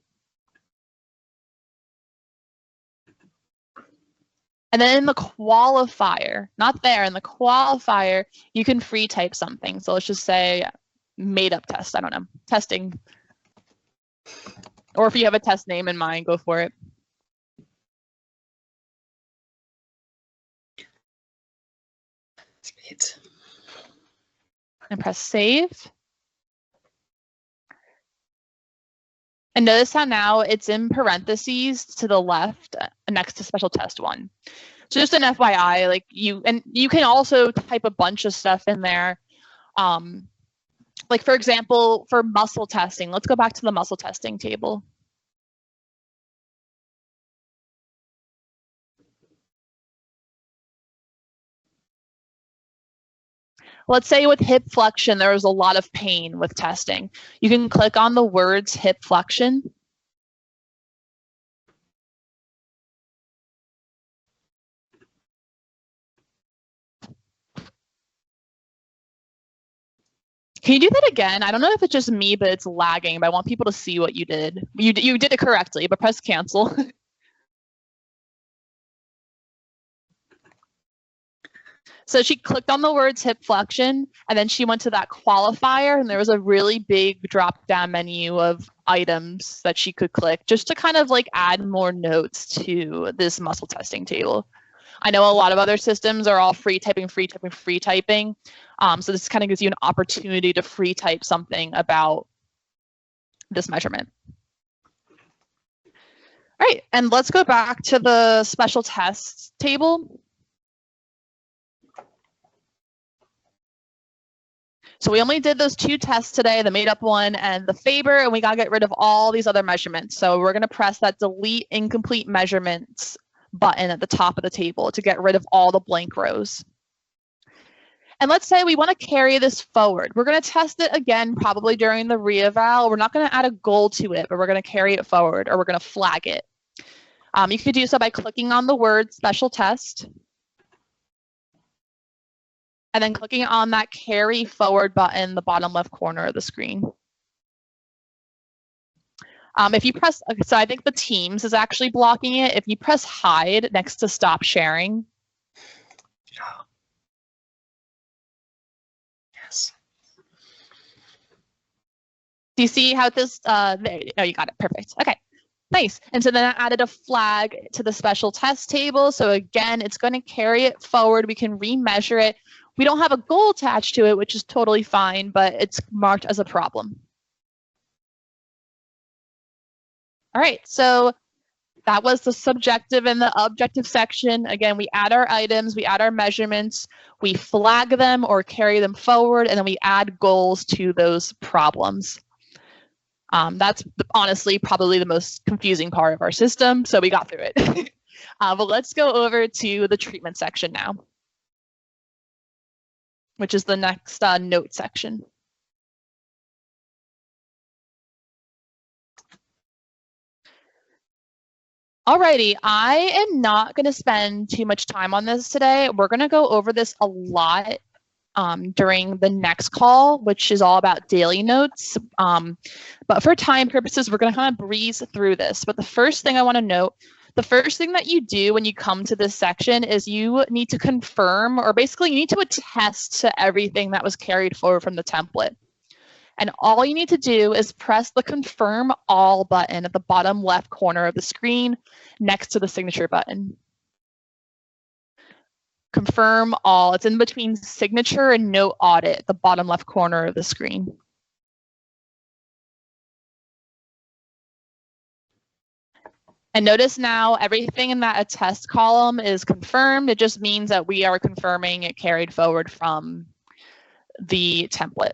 And then in the qualifier, not there, in the qualifier, you can free type something. So let's just say made up test, I don't know, testing. Or if you have a test name in mind, go for it. Sweet. And press save. And notice how now it's in parentheses to the left next to special test 1. So just an FYI, like you can also type a bunch of stuff in there. Like for example, for muscle testing, let's go back to the muscle testing table. Let's say with hip flexion, there was a lot of pain with testing. You can click on the words hip flexion. Can you do that again? I don't know if it's just me, but it's lagging, but I want people to see what you did. You did it correctly, but press cancel. So she clicked on the words hip flexion, and then she went to that qualifier, and there was a really big drop-down menu of items that she could click just to kind of like add more notes to this muscle testing table. I know a lot of other systems are all free typing. So this kind of gives you an opportunity to free type something about this measurement. All right, and let's go back to the special tests table. So we only did those 2 tests today, the made up one and the Faber, and we got to get rid of all these other measurements. So we're going to press that delete incomplete measurements button at the top of the table to get rid of all the blank rows. And let's say we want to carry this forward. We're going to test it again, probably during the reeval. We're not going to add a goal to it, but we're going to carry it forward, or we're going to flag it. You could do so by clicking on the word special test, and then clicking on that carry forward button in the bottom left corner of the screen. If you press, so I think the Teams is actually blocking it. If you press hide next to stop sharing. Yes. Do you see how this, there, oh, you got it, perfect. Okay, nice. And so then I added a flag to the special test table. So again, it's going to carry it forward. We can remeasure it. We don't have a goal attached to it, which is totally fine, but it's marked as a problem. All right, so that was the subjective and the objective section. Again, we add our items, we add our measurements, we flag them or carry them forward, and then we add goals to those problems. That's honestly probably the most confusing part of our system, so we got through it. But let's go over to the treatment section now, which is the next note section. Alrighty, I am not going to spend too much time on this today. We're going to go over this a lot during the next call, which is all about daily notes. But for time purposes, we're going to kind of breeze through this. But the first thing I want to note, the first thing that you do when you come to this section is you need to confirm, or basically you need to attest to everything that was carried forward from the template. And all you need to do is press the confirm all button at the bottom left corner of the screen next to the signature button. Confirm all, it's in between signature and note audit at the bottom left corner of the screen. And notice now everything in that attest column is confirmed. It just means that we are confirming it carried forward from the template.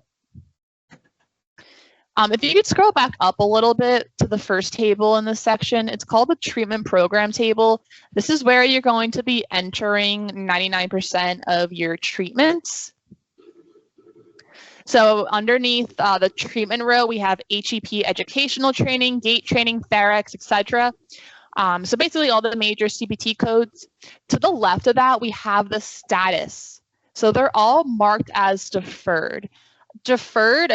If you could scroll back up a little bit to the first table in this section, it's called the treatment program table. This is where you're going to be entering 99% of your treatments. So underneath the treatment row, we have HEP educational training, gait training, Therex, etc. So basically all the major CPT codes. To the left of that, we have the status. So they're all marked as deferred. Deferred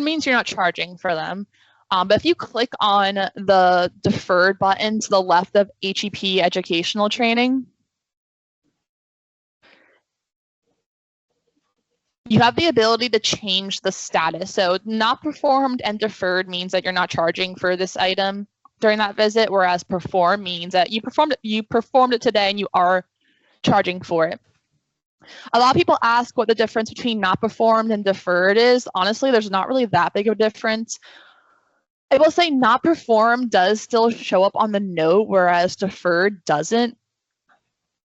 means you're not charging for them. But if you click on the deferred button to the left of HEP educational training, you have the ability to change the status. So not performed and deferred means that you're not charging for this item during that visit, whereas perform means that you performed it today and you are charging for it. A lot of people ask what the difference between not performed and deferred is. Honestly, there's not really that big of a difference. I will say not performed does still show up on the note, whereas deferred doesn't.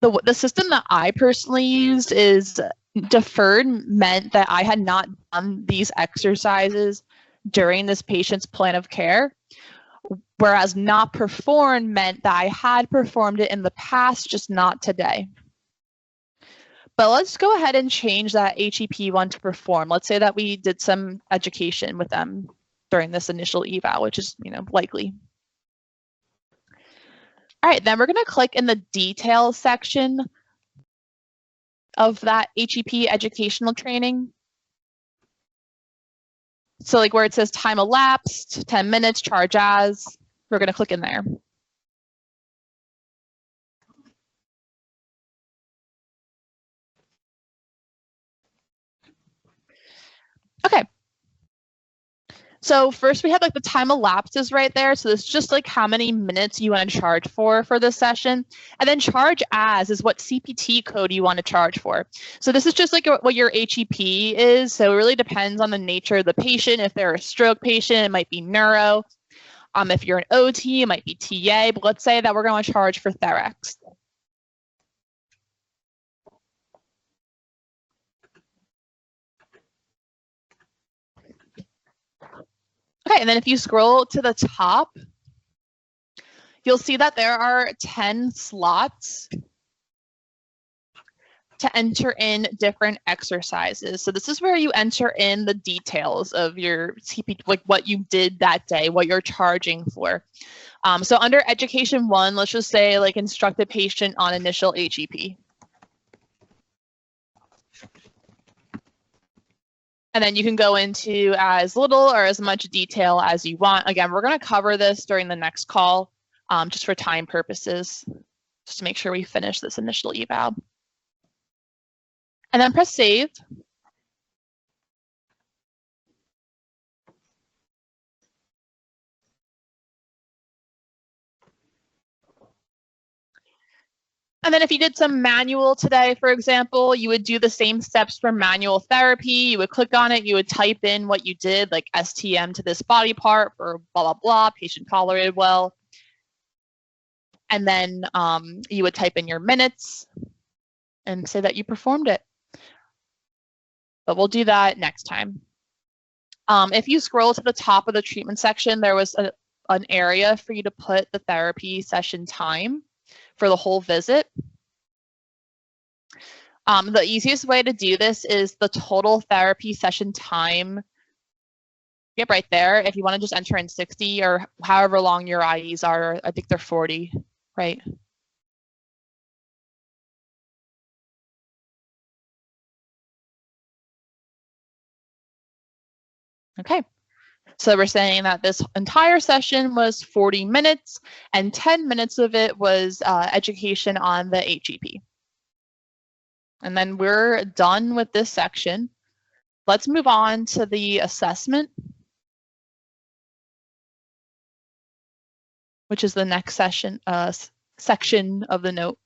The system that I personally used is deferred meant that I had not done these exercises during this patient's plan of care, whereas not performed meant that I had performed it in the past, just not today. But let's go ahead and change that HEP one to perform. Let's say that we did some education with them during this initial eval, which is, likely. All right, then we're going to click in the details section of that HEP educational training. So like where it says time elapsed, 10 minutes, charge as, we're going to click in there. Okay. So first we have like the time elapses right there. So this is just like how many minutes you want to charge for this session. And then charge as is what CPT code you want to charge for. So this is just like what your HEP is. So it really depends on the nature of the patient. If they're a stroke patient, it might be neuro. If you're an OT, it might be TA. But let's say that we're going to charge for Therex. Okay, and then if you scroll to the top, you'll see that there are 10 slots to enter in different exercises. So this is where you enter in the details of your CPT, like what you did that day, what you're charging for. So under education 1, let's just say like instruct the patient on initial HEP. And then you can go into as little or as much detail as you want. Again, we're going to cover this during the next call, just for time purposes, just to make sure we finish this initial eval. And then press save. And then if you did some manual today, for example, you would do the same steps for manual therapy. You would click on it, you would type in what you did, like STM to this body part for blah, blah, blah, patient tolerated well. And then you would type in your minutes and say that you performed it. But we'll do that next time. If you scroll to the top of the treatment section, there was an area for you to put the therapy session time for the whole visit. The easiest way to do this is the total therapy session time. Yep, right there. If you want to just enter in 60 or however long your IEs are, I think they're 40, right? Okay. So we're saying that this entire session was 40 minutes and 10 minutes of it was education on the HEP. And then we're done with this section. Let's move on to the assessment, which is the next section of the note.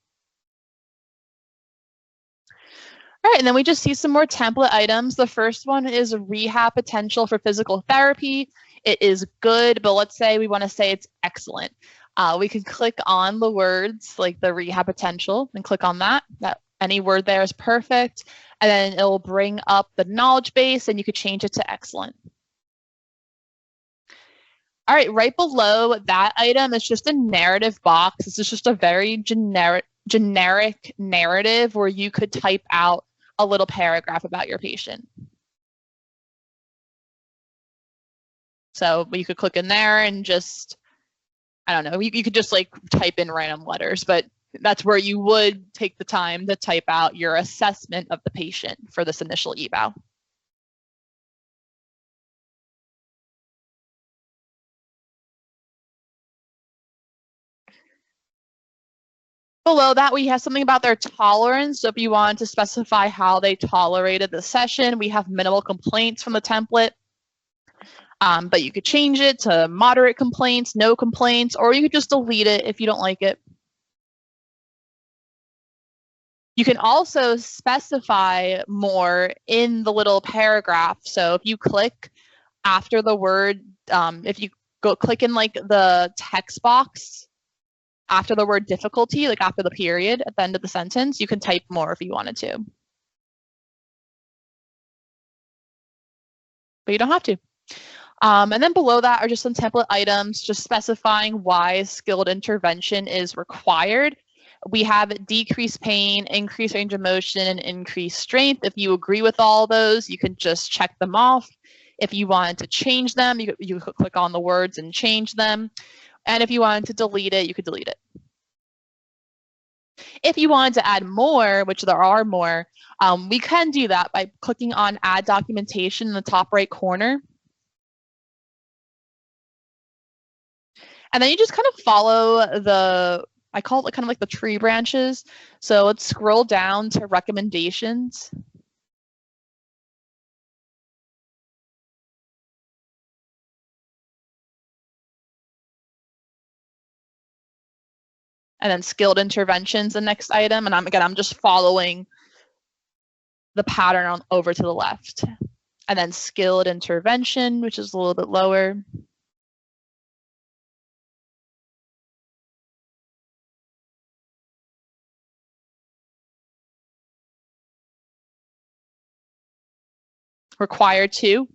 All right, and then we just see some more template items. The first one is rehab potential for physical therapy. It is good, but let's say we want to say it's excellent. We can click on the words like the rehab potential and click on that. Any word there is perfect. And then it will bring up the knowledge base and you could change it to excellent. All right, right below that item is just a narrative box. This is just a very generic narrative where you could type out a little paragraph about your patient. So you could click in there and just, I don't know, you could just like type in random letters, but that's where you would take the time to type out your assessment of the patient for this initial eval. Below that, we have something about their tolerance. So if you want to specify how they tolerated the session, we have minimal complaints from the template. But you could change it to moderate complaints, no complaints, or you could just delete it if you don't like it. You can also specify more in the little paragraph. So if you click after the word, if you go click in like the text box after the word difficulty, like after the period at the end of the sentence. You can type more if you wanted to. But you don't have to. And then below that are just some template items, just specifying why skilled intervention is required. We have decreased pain, increased range of motion, and increased strength. If you agree with all those, you can just check them off. If you wanted to change them, you could click on the words and change them. And if you wanted to delete it, you could delete it. If you wanted to add more, which there are more, we can do that by clicking on Add Documentation in the top right corner. And then you just kind of follow the, I call it kind of like the tree branches. So let's scroll down to recommendations. And then skilled interventions, the next item. And I'm just following the pattern on over to the left. And then skilled intervention, which is a little bit lower. Required to.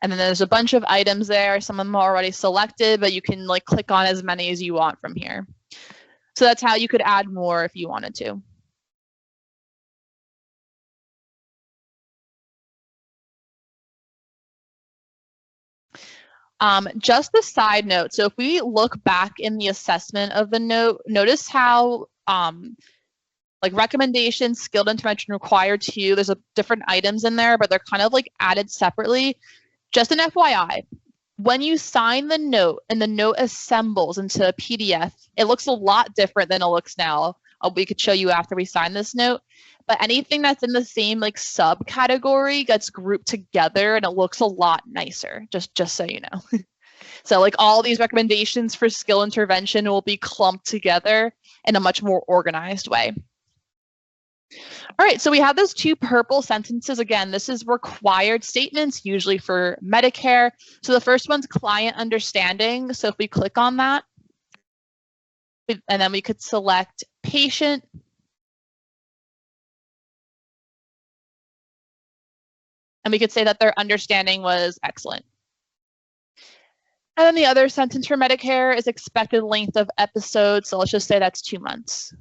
And then there's a bunch of items there. Some of them are already selected, but you can like click on as many as you want from here. So that's how you could add more if you wanted to. Just a side note. So if we look back in the assessment of the note, notice how like recommendations, skilled intervention required to, there's different items in there, but they're kind of like added separately. Just an FYI, when you sign the note and the note assembles into a PDF, it looks a lot different than it looks now. We could show you after we sign this note, but anything that's in the same like subcategory gets grouped together and it looks a lot nicer, just so you know. So like all these recommendations for skill intervention will be clumped together in a much more organized way. All right, so we have those two purple sentences. Again, this is required statements, usually for Medicare. So the first one's client understanding. So if we click on that, and then we could select patient. And we could say that their understanding was excellent. And then the other sentence for Medicare is expected length of episode. So let's just say that's 2 months.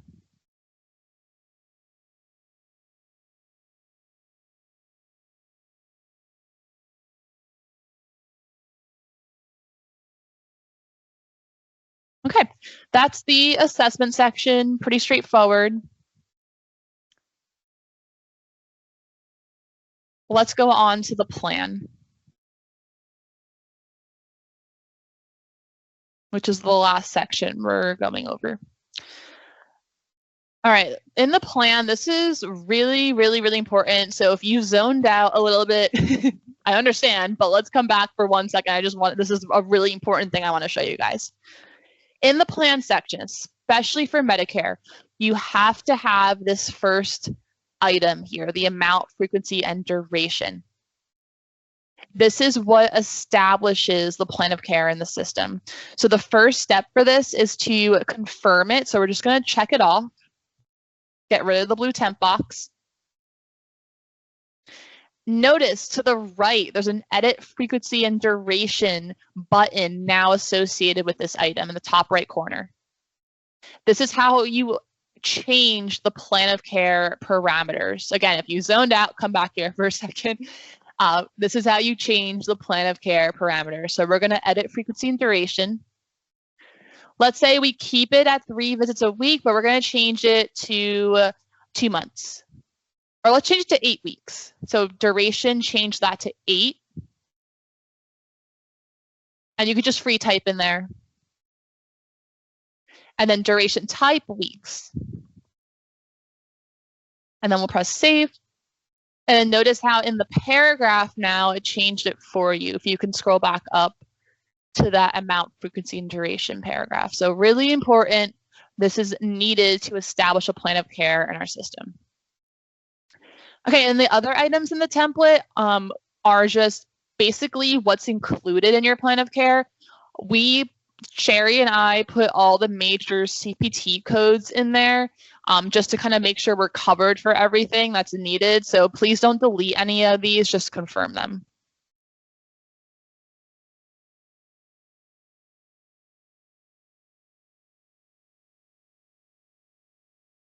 Okay, that's the assessment section, pretty straightforward. Let's go on to the plan, which is the last section we're going over. All right, in the plan, this is really, really, really important. So if you zoned out a little bit, I understand, but let's come back for 1 second. This is a really important thing I want to show you guys. In the plan section, especially for Medicare, you have to have this first item here, the amount, frequency, and duration. This is what establishes the plan of care in the system. So the first step for this is to confirm it. So we're just going to check it off, get rid of the blue temp box. Notice to the right, there's an edit frequency and duration button now associated with this item in the top right corner. This is how you change the plan of care parameters. Again, if you zoned out, come back here for a second. This is how you change the plan of care parameters. So we're going to edit frequency and duration. Let's say we keep it at 3 visits a week, but we're going to change it to 2 months. Or let's change it to 8 weeks. So duration, change that to 8. And you could just free type in there. And then duration type, weeks. And then we'll press save. And then notice how in the paragraph now it changed it for you. If you can scroll back up to that amount, frequency, and duration paragraph. So really important. This is needed to establish a plan of care in our system. Okay, and the other items in the template, are just basically what's included in your plan of care. Sherry and I put all the major CPT codes in there just to kind of make sure we're covered for everything that's needed. So please don't delete any of these, just confirm them.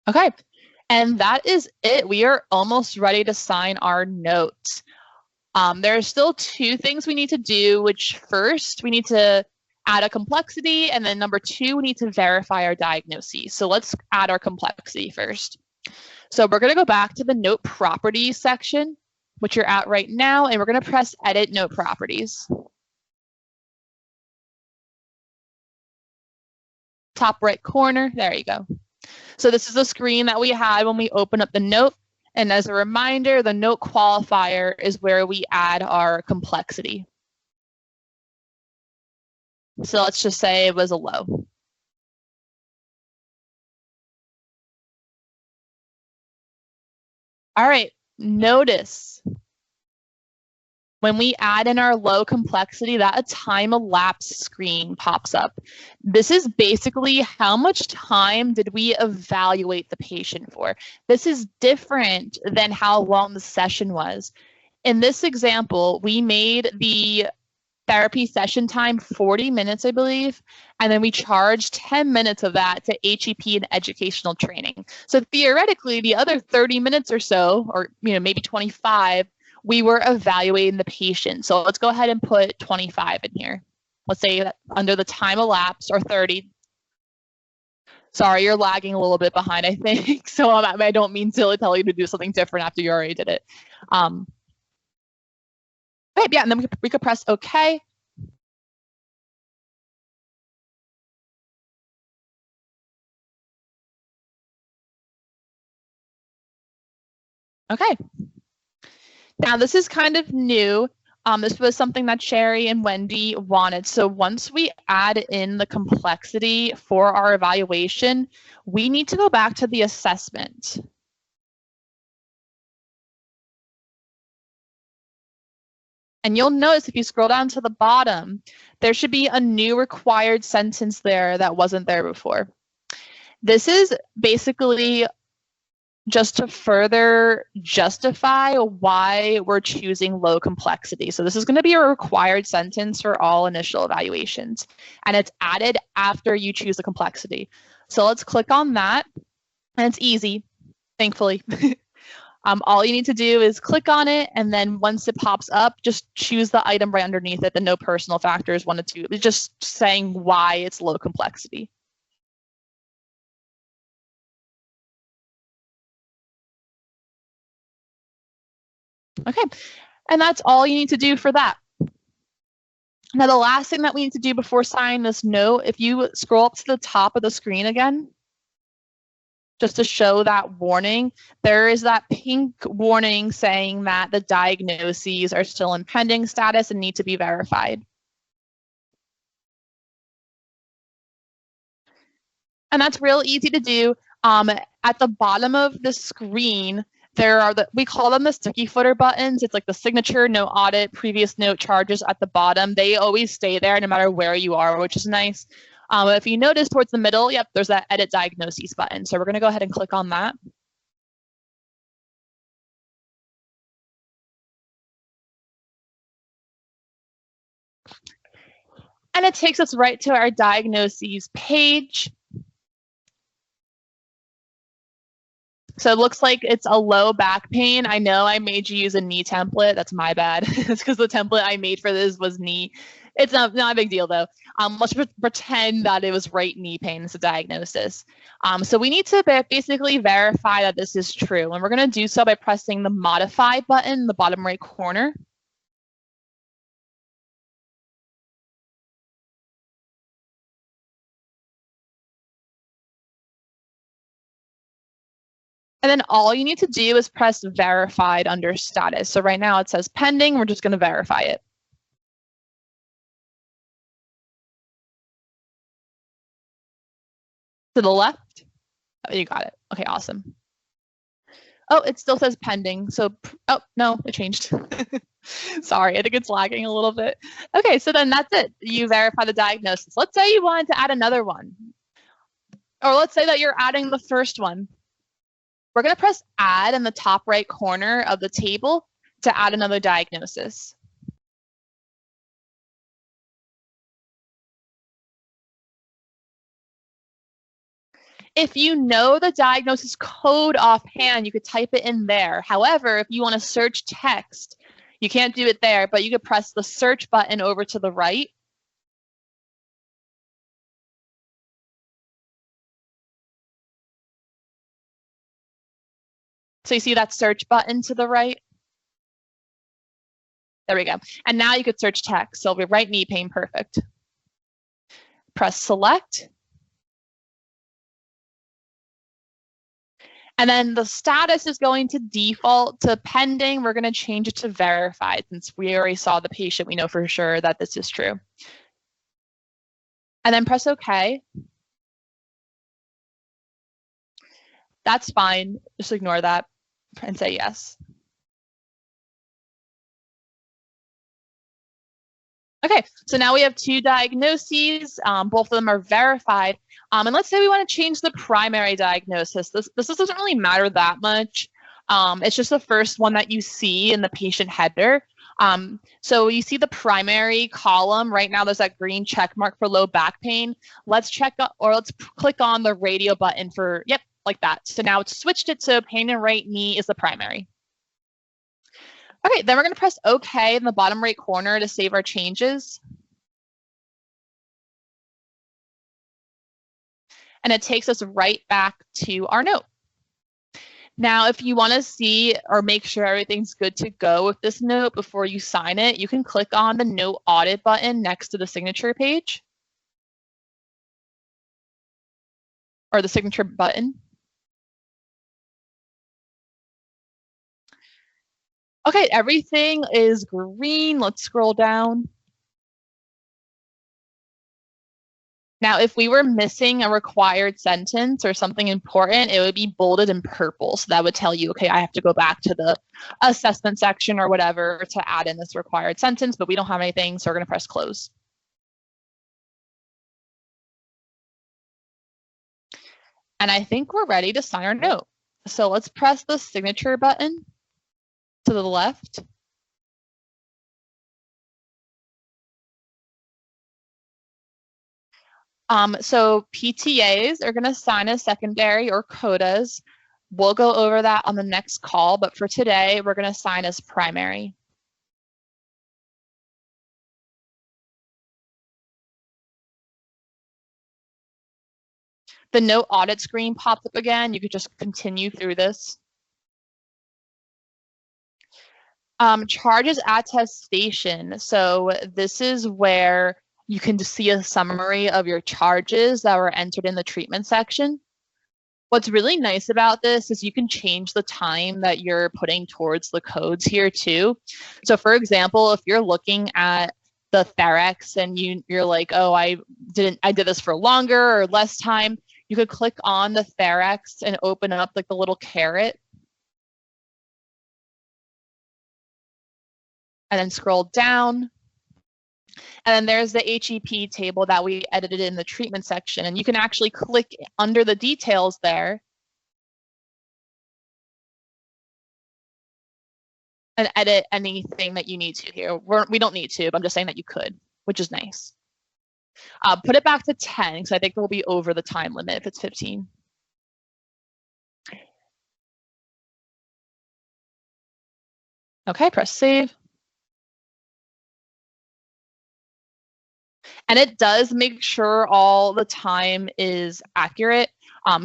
Okay, and that is it. We are almost ready to sign our note. There are still two things we need to do, which first we need to add a complexity, and then number two, we need to verify our diagnoses. So let's add our complexity first. So we're going to go back to the note properties section, which you're at right now, and we're going to press edit note properties. Top right corner, there you go. So this is the screen that we had when we open up the note. And as a reminder, the note qualifier is where we add our complexity. So let's just say it was a low. All right, notice when we add in our low complexity, that a time elapsed screen pops up. This is basically how much time did we evaluate the patient for. This is different than how long the session was. In this example, we made the therapy session time 40 minutes, I believe, and then we charged 10 minutes of that to HEP and educational training. So theoretically, the other 30 minutes or so, or maybe 25, we were evaluating the patient. So let's go ahead and put 25 in here. Let's say that under the time elapsed, or 30. Sorry, you're lagging a little bit behind, I think. So I don't mean to tell you to do something different after you already did it. Okay, yeah, and then we could press OK. Okay. Now this is kind of new. This was something that Sherry and Wendy wanted. So once we add in the complexity for our evaluation, we need to go back to the assessment. And you'll notice if you scroll down to the bottom, there should be a new required sentence there that wasn't there before. This is basically just to further justify why we're choosing low complexity. So this is going to be a required sentence for all initial evaluations, and it's added after you choose the complexity. So let's click on that, and it's easy, thankfully. All you need to do is click on it, and then once it pops up, just choose the item right underneath it, the no personal factors 1 to 2. It's just saying why it's low complexity. Okay, and that's all you need to do for that. Now, the last thing that we need to do before signing this note, if you scroll up to the top of the screen again, just to show that warning, there is that pink warning saying that the diagnoses are still in pending status and need to be verified. And that's real easy to do. At the bottom of the screen, there are we call them the sticky footer buttons. It's like the signature, no audit, previous note, charges at the bottom. They always stay there no matter where you are, which is nice. If you notice towards the middle, yep, there's that edit diagnoses button. So we're going to go ahead and click on that. And it takes us right to our diagnoses page. So it looks like it's a low back pain. I know I made you use a knee template. That's my bad. It's because the template I made for this was knee. It's not a big deal though. Let's pretend that it was right knee pain as a diagnosis. So we need to basically verify that this is true. And we're going to do so by pressing the modify button in the bottom right corner. And then all you need to do is press verified under status. So right now it says pending. We're just going to verify it. To the left. Oh, you got it. Okay, awesome. Oh, it still says pending. So, oh, no, it changed. Sorry, I think it's lagging a little bit. Okay, so then that's it. You verify the diagnosis. Let's say you wanted to add another one. Or let's say that you're adding the first one. We're going to press add in the top right corner of the table to add another diagnosis. If you know the diagnosis code offhand, you could type it in there. However, if you want to search text, you can't do it there, but you could press the search button over to the right. So you see that search button to the right? There we go. And now you could search text. So it'll be right knee pain, perfect. Press select. And then the status is going to default to pending. We're going to change it to verified since we already saw the patient. We know for sure that this is true. And then press OK. That's fine. Just ignore that and say yes. Okay, so now we have two diagnoses. Both of them are verified. And let's say we want to change the primary diagnosis. This doesn't really matter that much. It's just the first one that you see in the patient header. So you see the primary column. Right now, there's that green check mark for low back pain. Let's check, or let's click on the radio button for, yep, like that. So now it's switched it to pain in right knee is the primary. Okay, then we're going to press OK in the bottom right corner to save our changes. And it takes us right back to our note. Now, if you want to see or make sure everything's good to go with this note before you sign it, you can click on the Note Audit button next to the signature page. Or the signature button. Okay, everything is green. Let's scroll down. Now, if we were missing a required sentence or something important, it would be bolded in purple. So that would tell you, okay, I have to go back to the assessment section or whatever to add in this required sentence, but we don't have anything, so we're going to press close. And I think we're ready to sign our note. So let's press the signature button to the left. So PTAs are going to sign as secondary or CODAs. We'll go over that on the next call, but for today, we're going to sign as primary. The Note Audit screen pops up again. You could just continue through this. Charges attestation. So this is where you can just see a summary of your charges that were entered in the treatment section. What's really nice about this is you can change the time that you're putting towards the codes here too. So for example, if you're looking at the Therex and you're like, oh, I did this for longer or less time, you could click on the Therex and open up like the little caret. And then scroll down. And then there's the HEP table that we edited in the treatment section. And you can actually click under the details there and edit anything that you need to here. We don't need to, but I'm just saying that you could, which is nice. Put it back to 10 because I think we'll be over the time limit if it's 15. Okay, press save. And it does make sure all the time is accurate.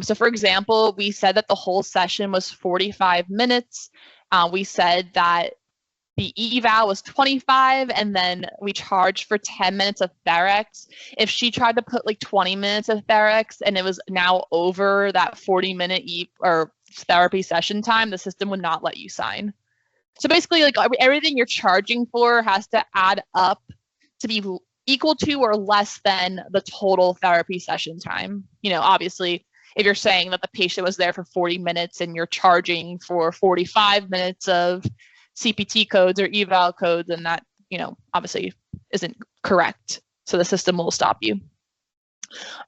So for example, we said that the whole session was 45 minutes. We said that the eval was 25, and then we charged for 10 minutes of Therex. If she tried to put like 20 minutes of Therex and it was now over that 40-minute or therapy session time, the system would not let you sign. So basically, like everything you're charging for has to add up to be equal to or less than the total therapy session time. You know, obviously, if you're saying that the patient was there for 40 minutes and you're charging for 45 minutes of CPT codes or eval codes, and that, obviously isn't correct. So the system will stop you.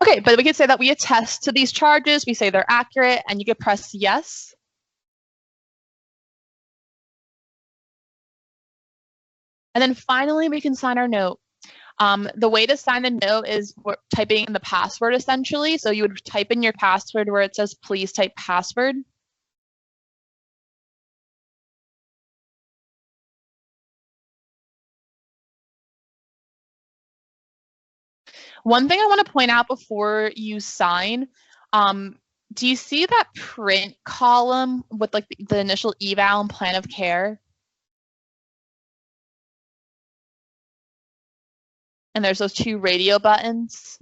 Okay, but we could say that we attest to these charges, we say they're accurate, and you could press yes. And then finally, we can sign our note. The way to sign the note is typing in the password, essentially. So you would type in your password where it says, please type password. One thing I want to point out before you sign, do you see that print column with like the initial eval and plan of care? And there's those two radio buttons.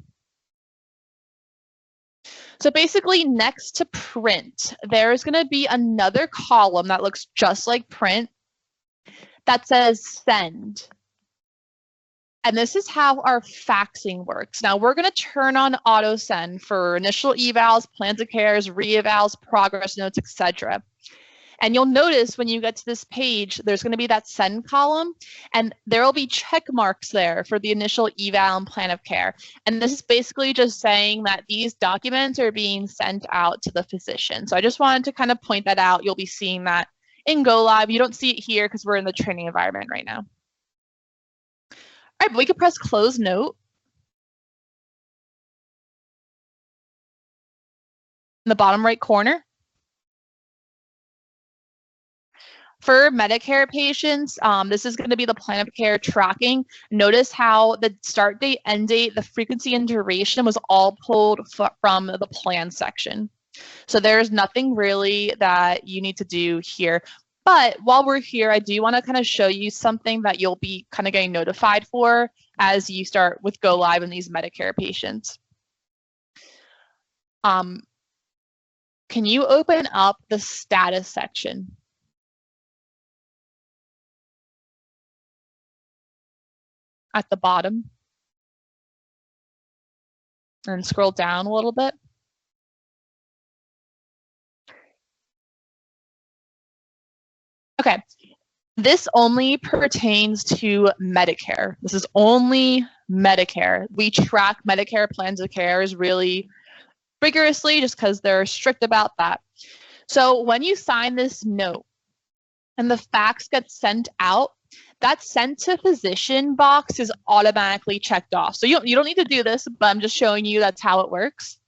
So basically next to print, there's going to be another column that looks just like print that says send. And this is how our faxing works. Now we're going to turn on auto send for initial evals, plans of cares, re-evals, progress notes, etc. And you'll notice when you get to this page, there's going to be that send column, and there will be check marks there for the initial eval and plan of care. And this is basically just saying that these documents are being sent out to the physician. So I just wanted to kind of point that out. You'll be seeing that in Go Live. You don't see it here because we're in the training environment right now. All right, but we could press close note. In the bottom right corner. For Medicare patients, this is going to be the plan of care tracking. Notice how the start date, end date, the frequency and duration was all pulled from the plan section. So there's nothing really that you need to do here. But while we're here, I do want to kind of show you something that you'll be kind of getting notified for as you start with Go Live in these Medicare patients. Can you open up the status section? At the bottom? And scroll down a little bit. Okay, this only pertains to Medicare. This is only Medicare. We track Medicare plans of care really rigorously just because they're strict about that. So when you sign this note and the fax gets sent out, that sent to physician box is automatically checked off. So you don't need to do this, but I'm just showing you that's how it works.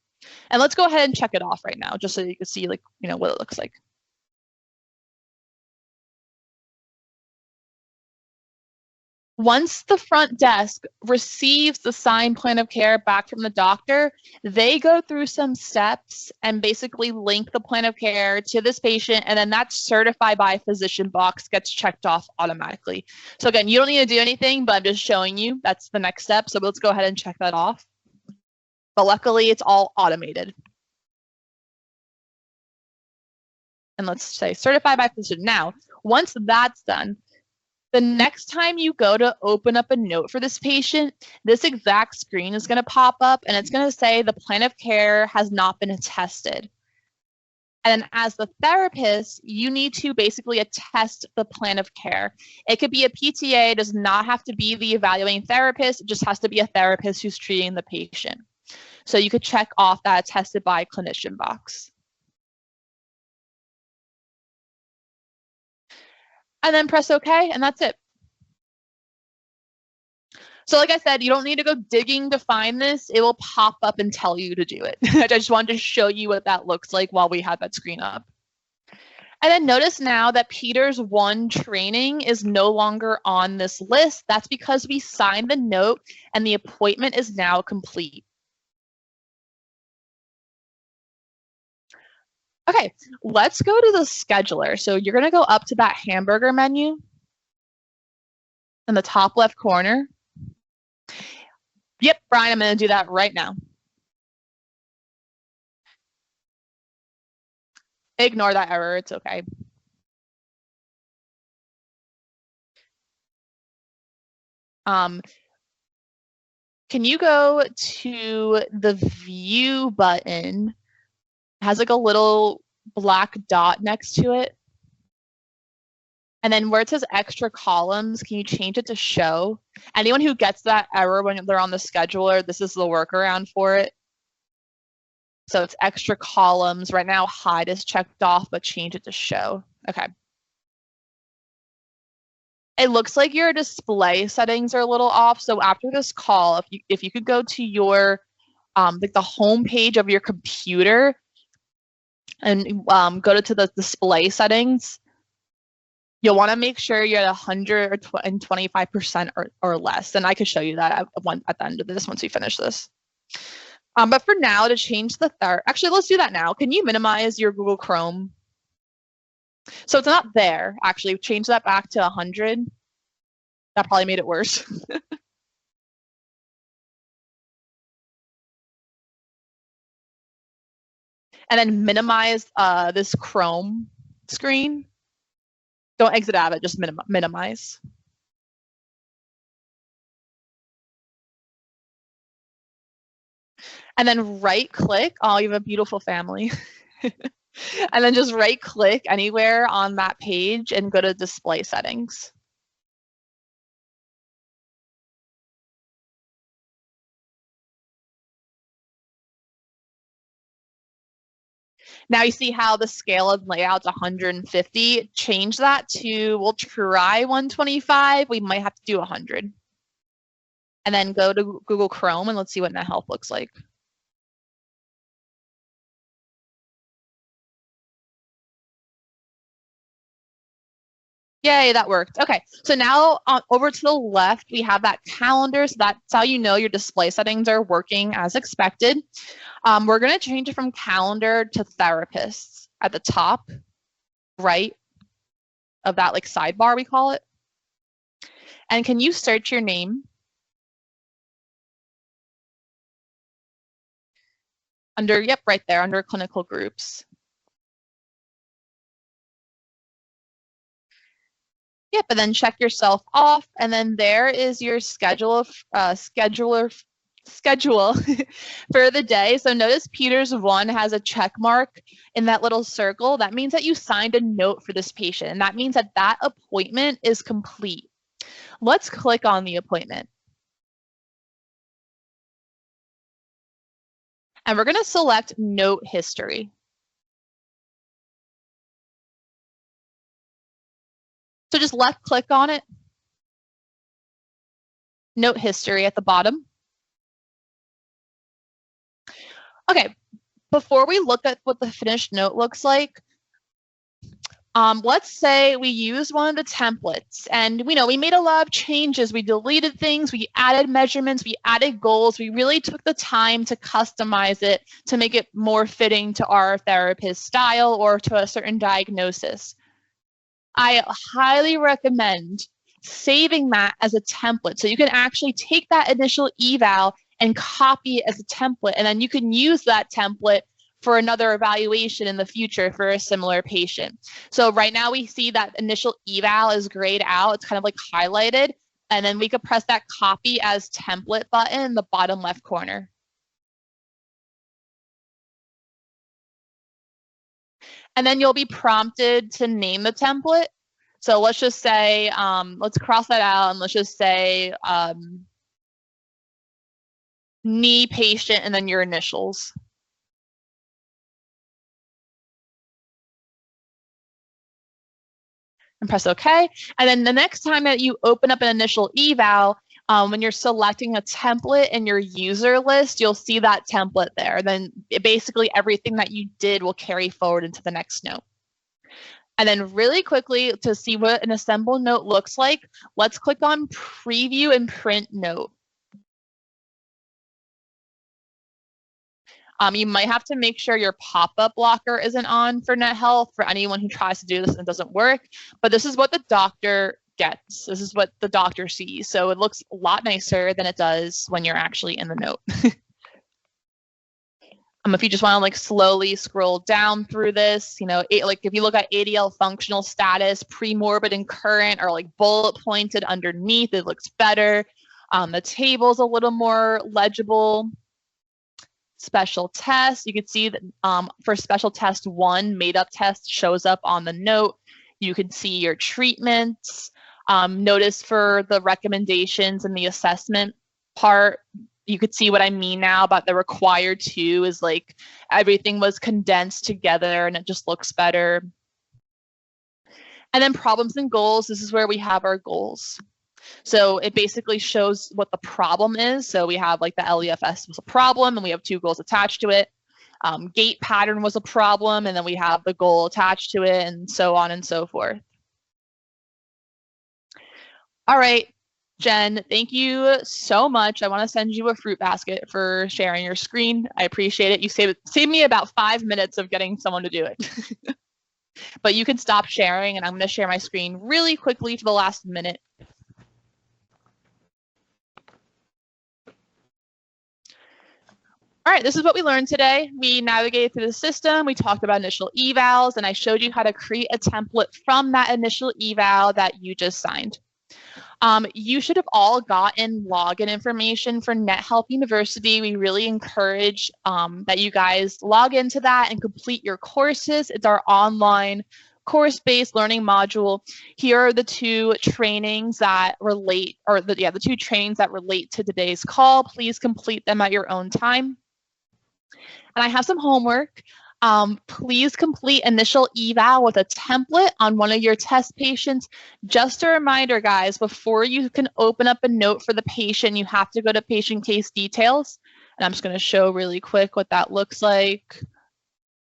And let's go ahead and check it off right now, just so you can see what it looks like. Once the front desk receives the signed plan of care back from the doctor, they go through some steps and basically link the plan of care to this patient, and then that certified by physician box gets checked off automatically. So again, you don't need to do anything, but I'm just showing you that's the next step. So let's go ahead and check that off. But luckily, it's all automated. And let's say certified by physician. Now, once that's done, the next time you go to open up a note for this patient, this exact screen is going to pop up and it's going to say the plan of care has not been attested. And as the therapist, you need to basically attest the plan of care. It could be a PTA, it does not have to be the evaluating therapist, it just has to be a therapist who's treating the patient. So you could check off that attested by clinician box. And then press OK, and that's it. So like I said, you don't need to go digging to find this. It will pop up and tell you to do it. I just wanted to show you what that looks like while we have that screen up. And then notice now that Peters 1 training is no longer on this list. That's because we signed the note and the appointment is now complete. Okay, let's go to the scheduler. So you're going to go up to that hamburger menu in the top left corner. Yep, Brian, I'm going to do that right now. Ignore that error, it's okay. Can you go to the view button? It has like a little black dot next to it. And then where it says extra columns, can you change it to show? Anyone who gets that error when they're on the scheduler, this is the workaround for it. So it's extra columns. Right now, hide is checked off, but change it to show. Okay. It looks like your display settings are a little off. So after this call, if you could go to your like the home page of your computer and go to the display settings, you'll want to make sure you're at 125% or less. And I could show you that at the end of this once we finish this. But for now, to change the actually, let's do that now. Can you minimize your Google Chrome? So it's not there, actually. Change that back to 100. That probably made it worse. And then minimize this Chrome screen. Don't exit out of it, just minimize. And then right click, oh, you have a beautiful family. And then just right click anywhere on that page and go to display settings. Now you see how the scale of layout's 150. Change that to, we'll try 125. We might have to do 100. And then go to Google Chrome and let's see what NetHealth looks like. Yay, that worked. Okay, so now over to the left, we have that calendar. So that's how you know your display settings are working as expected. We're going to change it from calendar to therapists at the top right of that like sidebar, we call it. And can you search your name? Under, yep, right there, under clinical groups. Yep, and then check yourself off, and then there is your schedule for the day. So notice Peters 1 has a check mark in that little circle. That means that you signed a note for this patient, and that means that that appointment is complete. Let's click on the appointment. And we're going to select note history. So just left click on it. Note history at the bottom. Okay, before we look at what the finished note looks like, let's say we used one of the templates and we made a lot of changes. We deleted things, we added measurements, we added goals. We really took the time to customize it to make it more fitting to our therapist style or to a certain diagnosis. I highly recommend saving that as a template. So you can actually take that initial eval and copy it as a template, and then you can use that template for another evaluation in the future for a similar patient. So right now we see that initial eval is grayed out. It's kind of like highlighted, and then we could press that copy as template button in the bottom left corner. And then you'll be prompted to name the template. So let's just say, let's cross that out and let's just say knee patient and then your initials. And press OK. And then the next time that you open up an initial eval, when you're selecting a template in your user list, you'll see that template there. Then basically everything that you did will carry forward into the next note. And then really quickly to see what an assembled note looks like, let's click on Preview and Print Note. You might have to make sure your pop-up blocker isn't on for NetHealth for anyone who tries to do this and it doesn't work. But this is what the doctor gets. This is what the doctor sees. So it looks a lot nicer than it does when you're actually in the note. If you just want to like slowly scroll down through this, like if you look at ADL functional status, pre-morbid and current are like bullet pointed underneath, it looks better. The table's a little more legible. Special test, you can see that for special test 1, made up test shows up on the note. You can see your treatments. Notice for the recommendations and the assessment part, you could see what I mean now about the required to is like everything was condensed together and it just looks better. And then problems and goals, this is where we have our goals. So it basically shows what the problem is. So we have like the LEFS was a problem and we have 2 goals attached to it. Gait pattern was a problem and then we have the goal attached to it, and so on and so forth. All right, Jen, thank you so much. I want to send you a fruit basket for sharing your screen. I appreciate it. You saved me about 5 minutes of getting someone to do it. But you can stop sharing and I'm going to share my screen really quickly for the last minute. All right, this is what we learned today. We navigated through the system, we talked about initial evals, and I showed you how to create a template from that initial eval that you just signed. You should have all gotten login information for NetHealth University. We really encourage that you guys log into that and complete your courses. It's our online course-based learning module. Here are the 2 trainings that relate, or the 2 trainings that relate to today's call. Please complete them at your own time. And I have some homework. Please complete initial eval with a template on one of your test patients. Just a reminder, guys, before you can open up a note for the patient, you have to go to patient case details. And I'm just going to show really quick what that looks like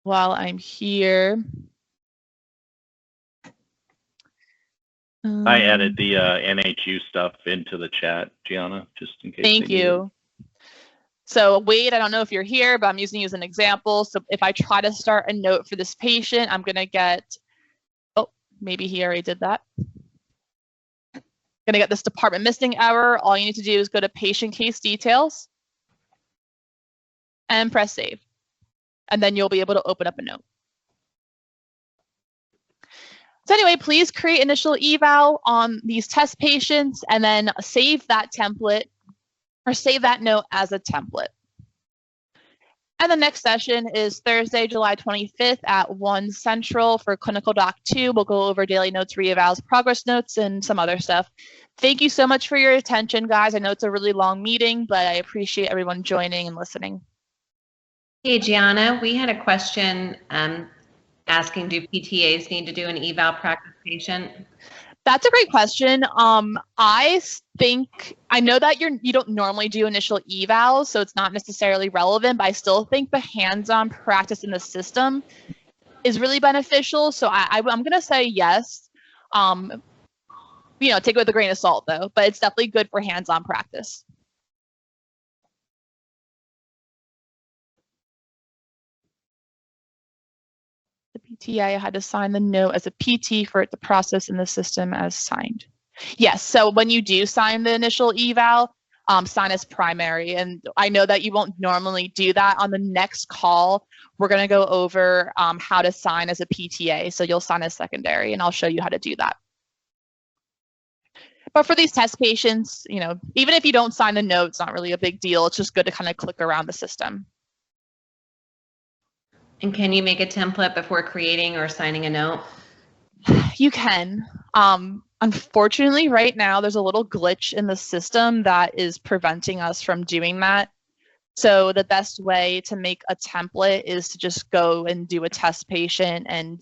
while I'm here. I added the NHU stuff into the chat, Gianna, just in case. Thank you. So Wade, I don't know if you're here, but I'm using you as an example. So if I try to start a note for this patient, I'm going to get, oh, maybe he already did that. Going to get this department missing error. All you need to do is go to patient case details and press save. And then you'll be able to open up a note. So anyway, please create initial eval on these test patients and then save that template or save that note as a template. And the next session is Thursday, July 25th at 1 Central for Clinical Doc 2. We'll go over daily notes, reevals, progress notes, and some other stuff. Thank you so much for your attention, guys. I know it's a really long meeting, but I appreciate everyone joining and listening. Hey, Gianna, we had a question asking, do PTAs need to do an eval practice patient? That's a great question. I think, I know that you don't normally do initial evals, so it's not necessarily relevant, but I still think the hands-on practice in the system is really beneficial. So I'm going to say yes. Take it with a grain of salt though, but it's definitely good for hands-on practice. PTA had to sign the note as a PT for it to process in the system as signed. Yes, so when you do sign the initial eval, sign as primary. And I know that you won't normally do that. On the next call, we're going to go over how to sign as a PTA. So you'll sign as secondary, and I'll show you how to do that. But for these test patients, even if you don't sign the note, it's not really a big deal. It's just good to kind of click around the system. And can you make a template before creating or signing a note? You can. Unfortunately, right now, there's a little glitch in the system that is preventing us from doing that. So the best way to make a template is to just go and do a test patient and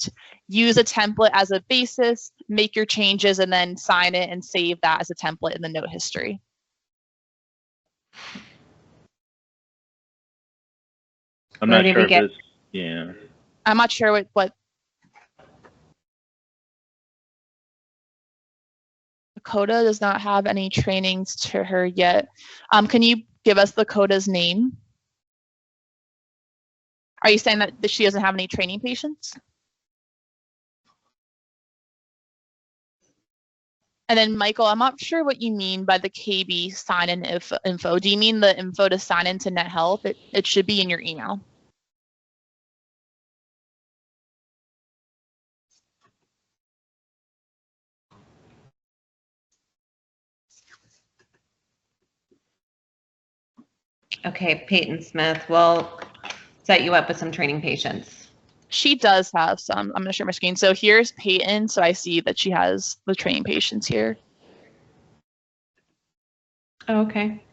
use a template as a basis, make your changes, and then sign it and save that as a template in the note history. I'm not sure if this, yeah. I'm not sure what Dakota does not have any trainings to her yet. Can you give us Dakota's name? Are you saying that she doesn't have any training patients? And then Michael, I'm not sure what you mean by the KB sign-in info. Do you mean the info to sign into NetHealth? It should be in your email. Okay, Peyton Smith, we'll set you up with some training patients. She does have some. I'm going to share my screen. So here's Peyton. So I see that she has the training patients here. Oh, okay.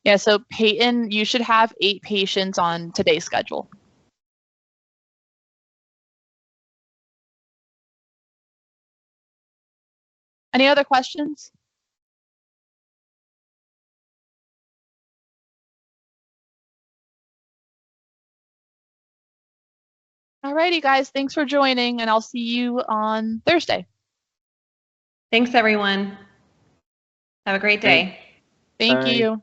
Yeah, so Peyton, you should have 8 patients on today's schedule. Any other questions? Alrighty, guys, thanks for joining, and I'll see you on Thursday. Thanks, everyone. Have a great day. Thank Bye. you.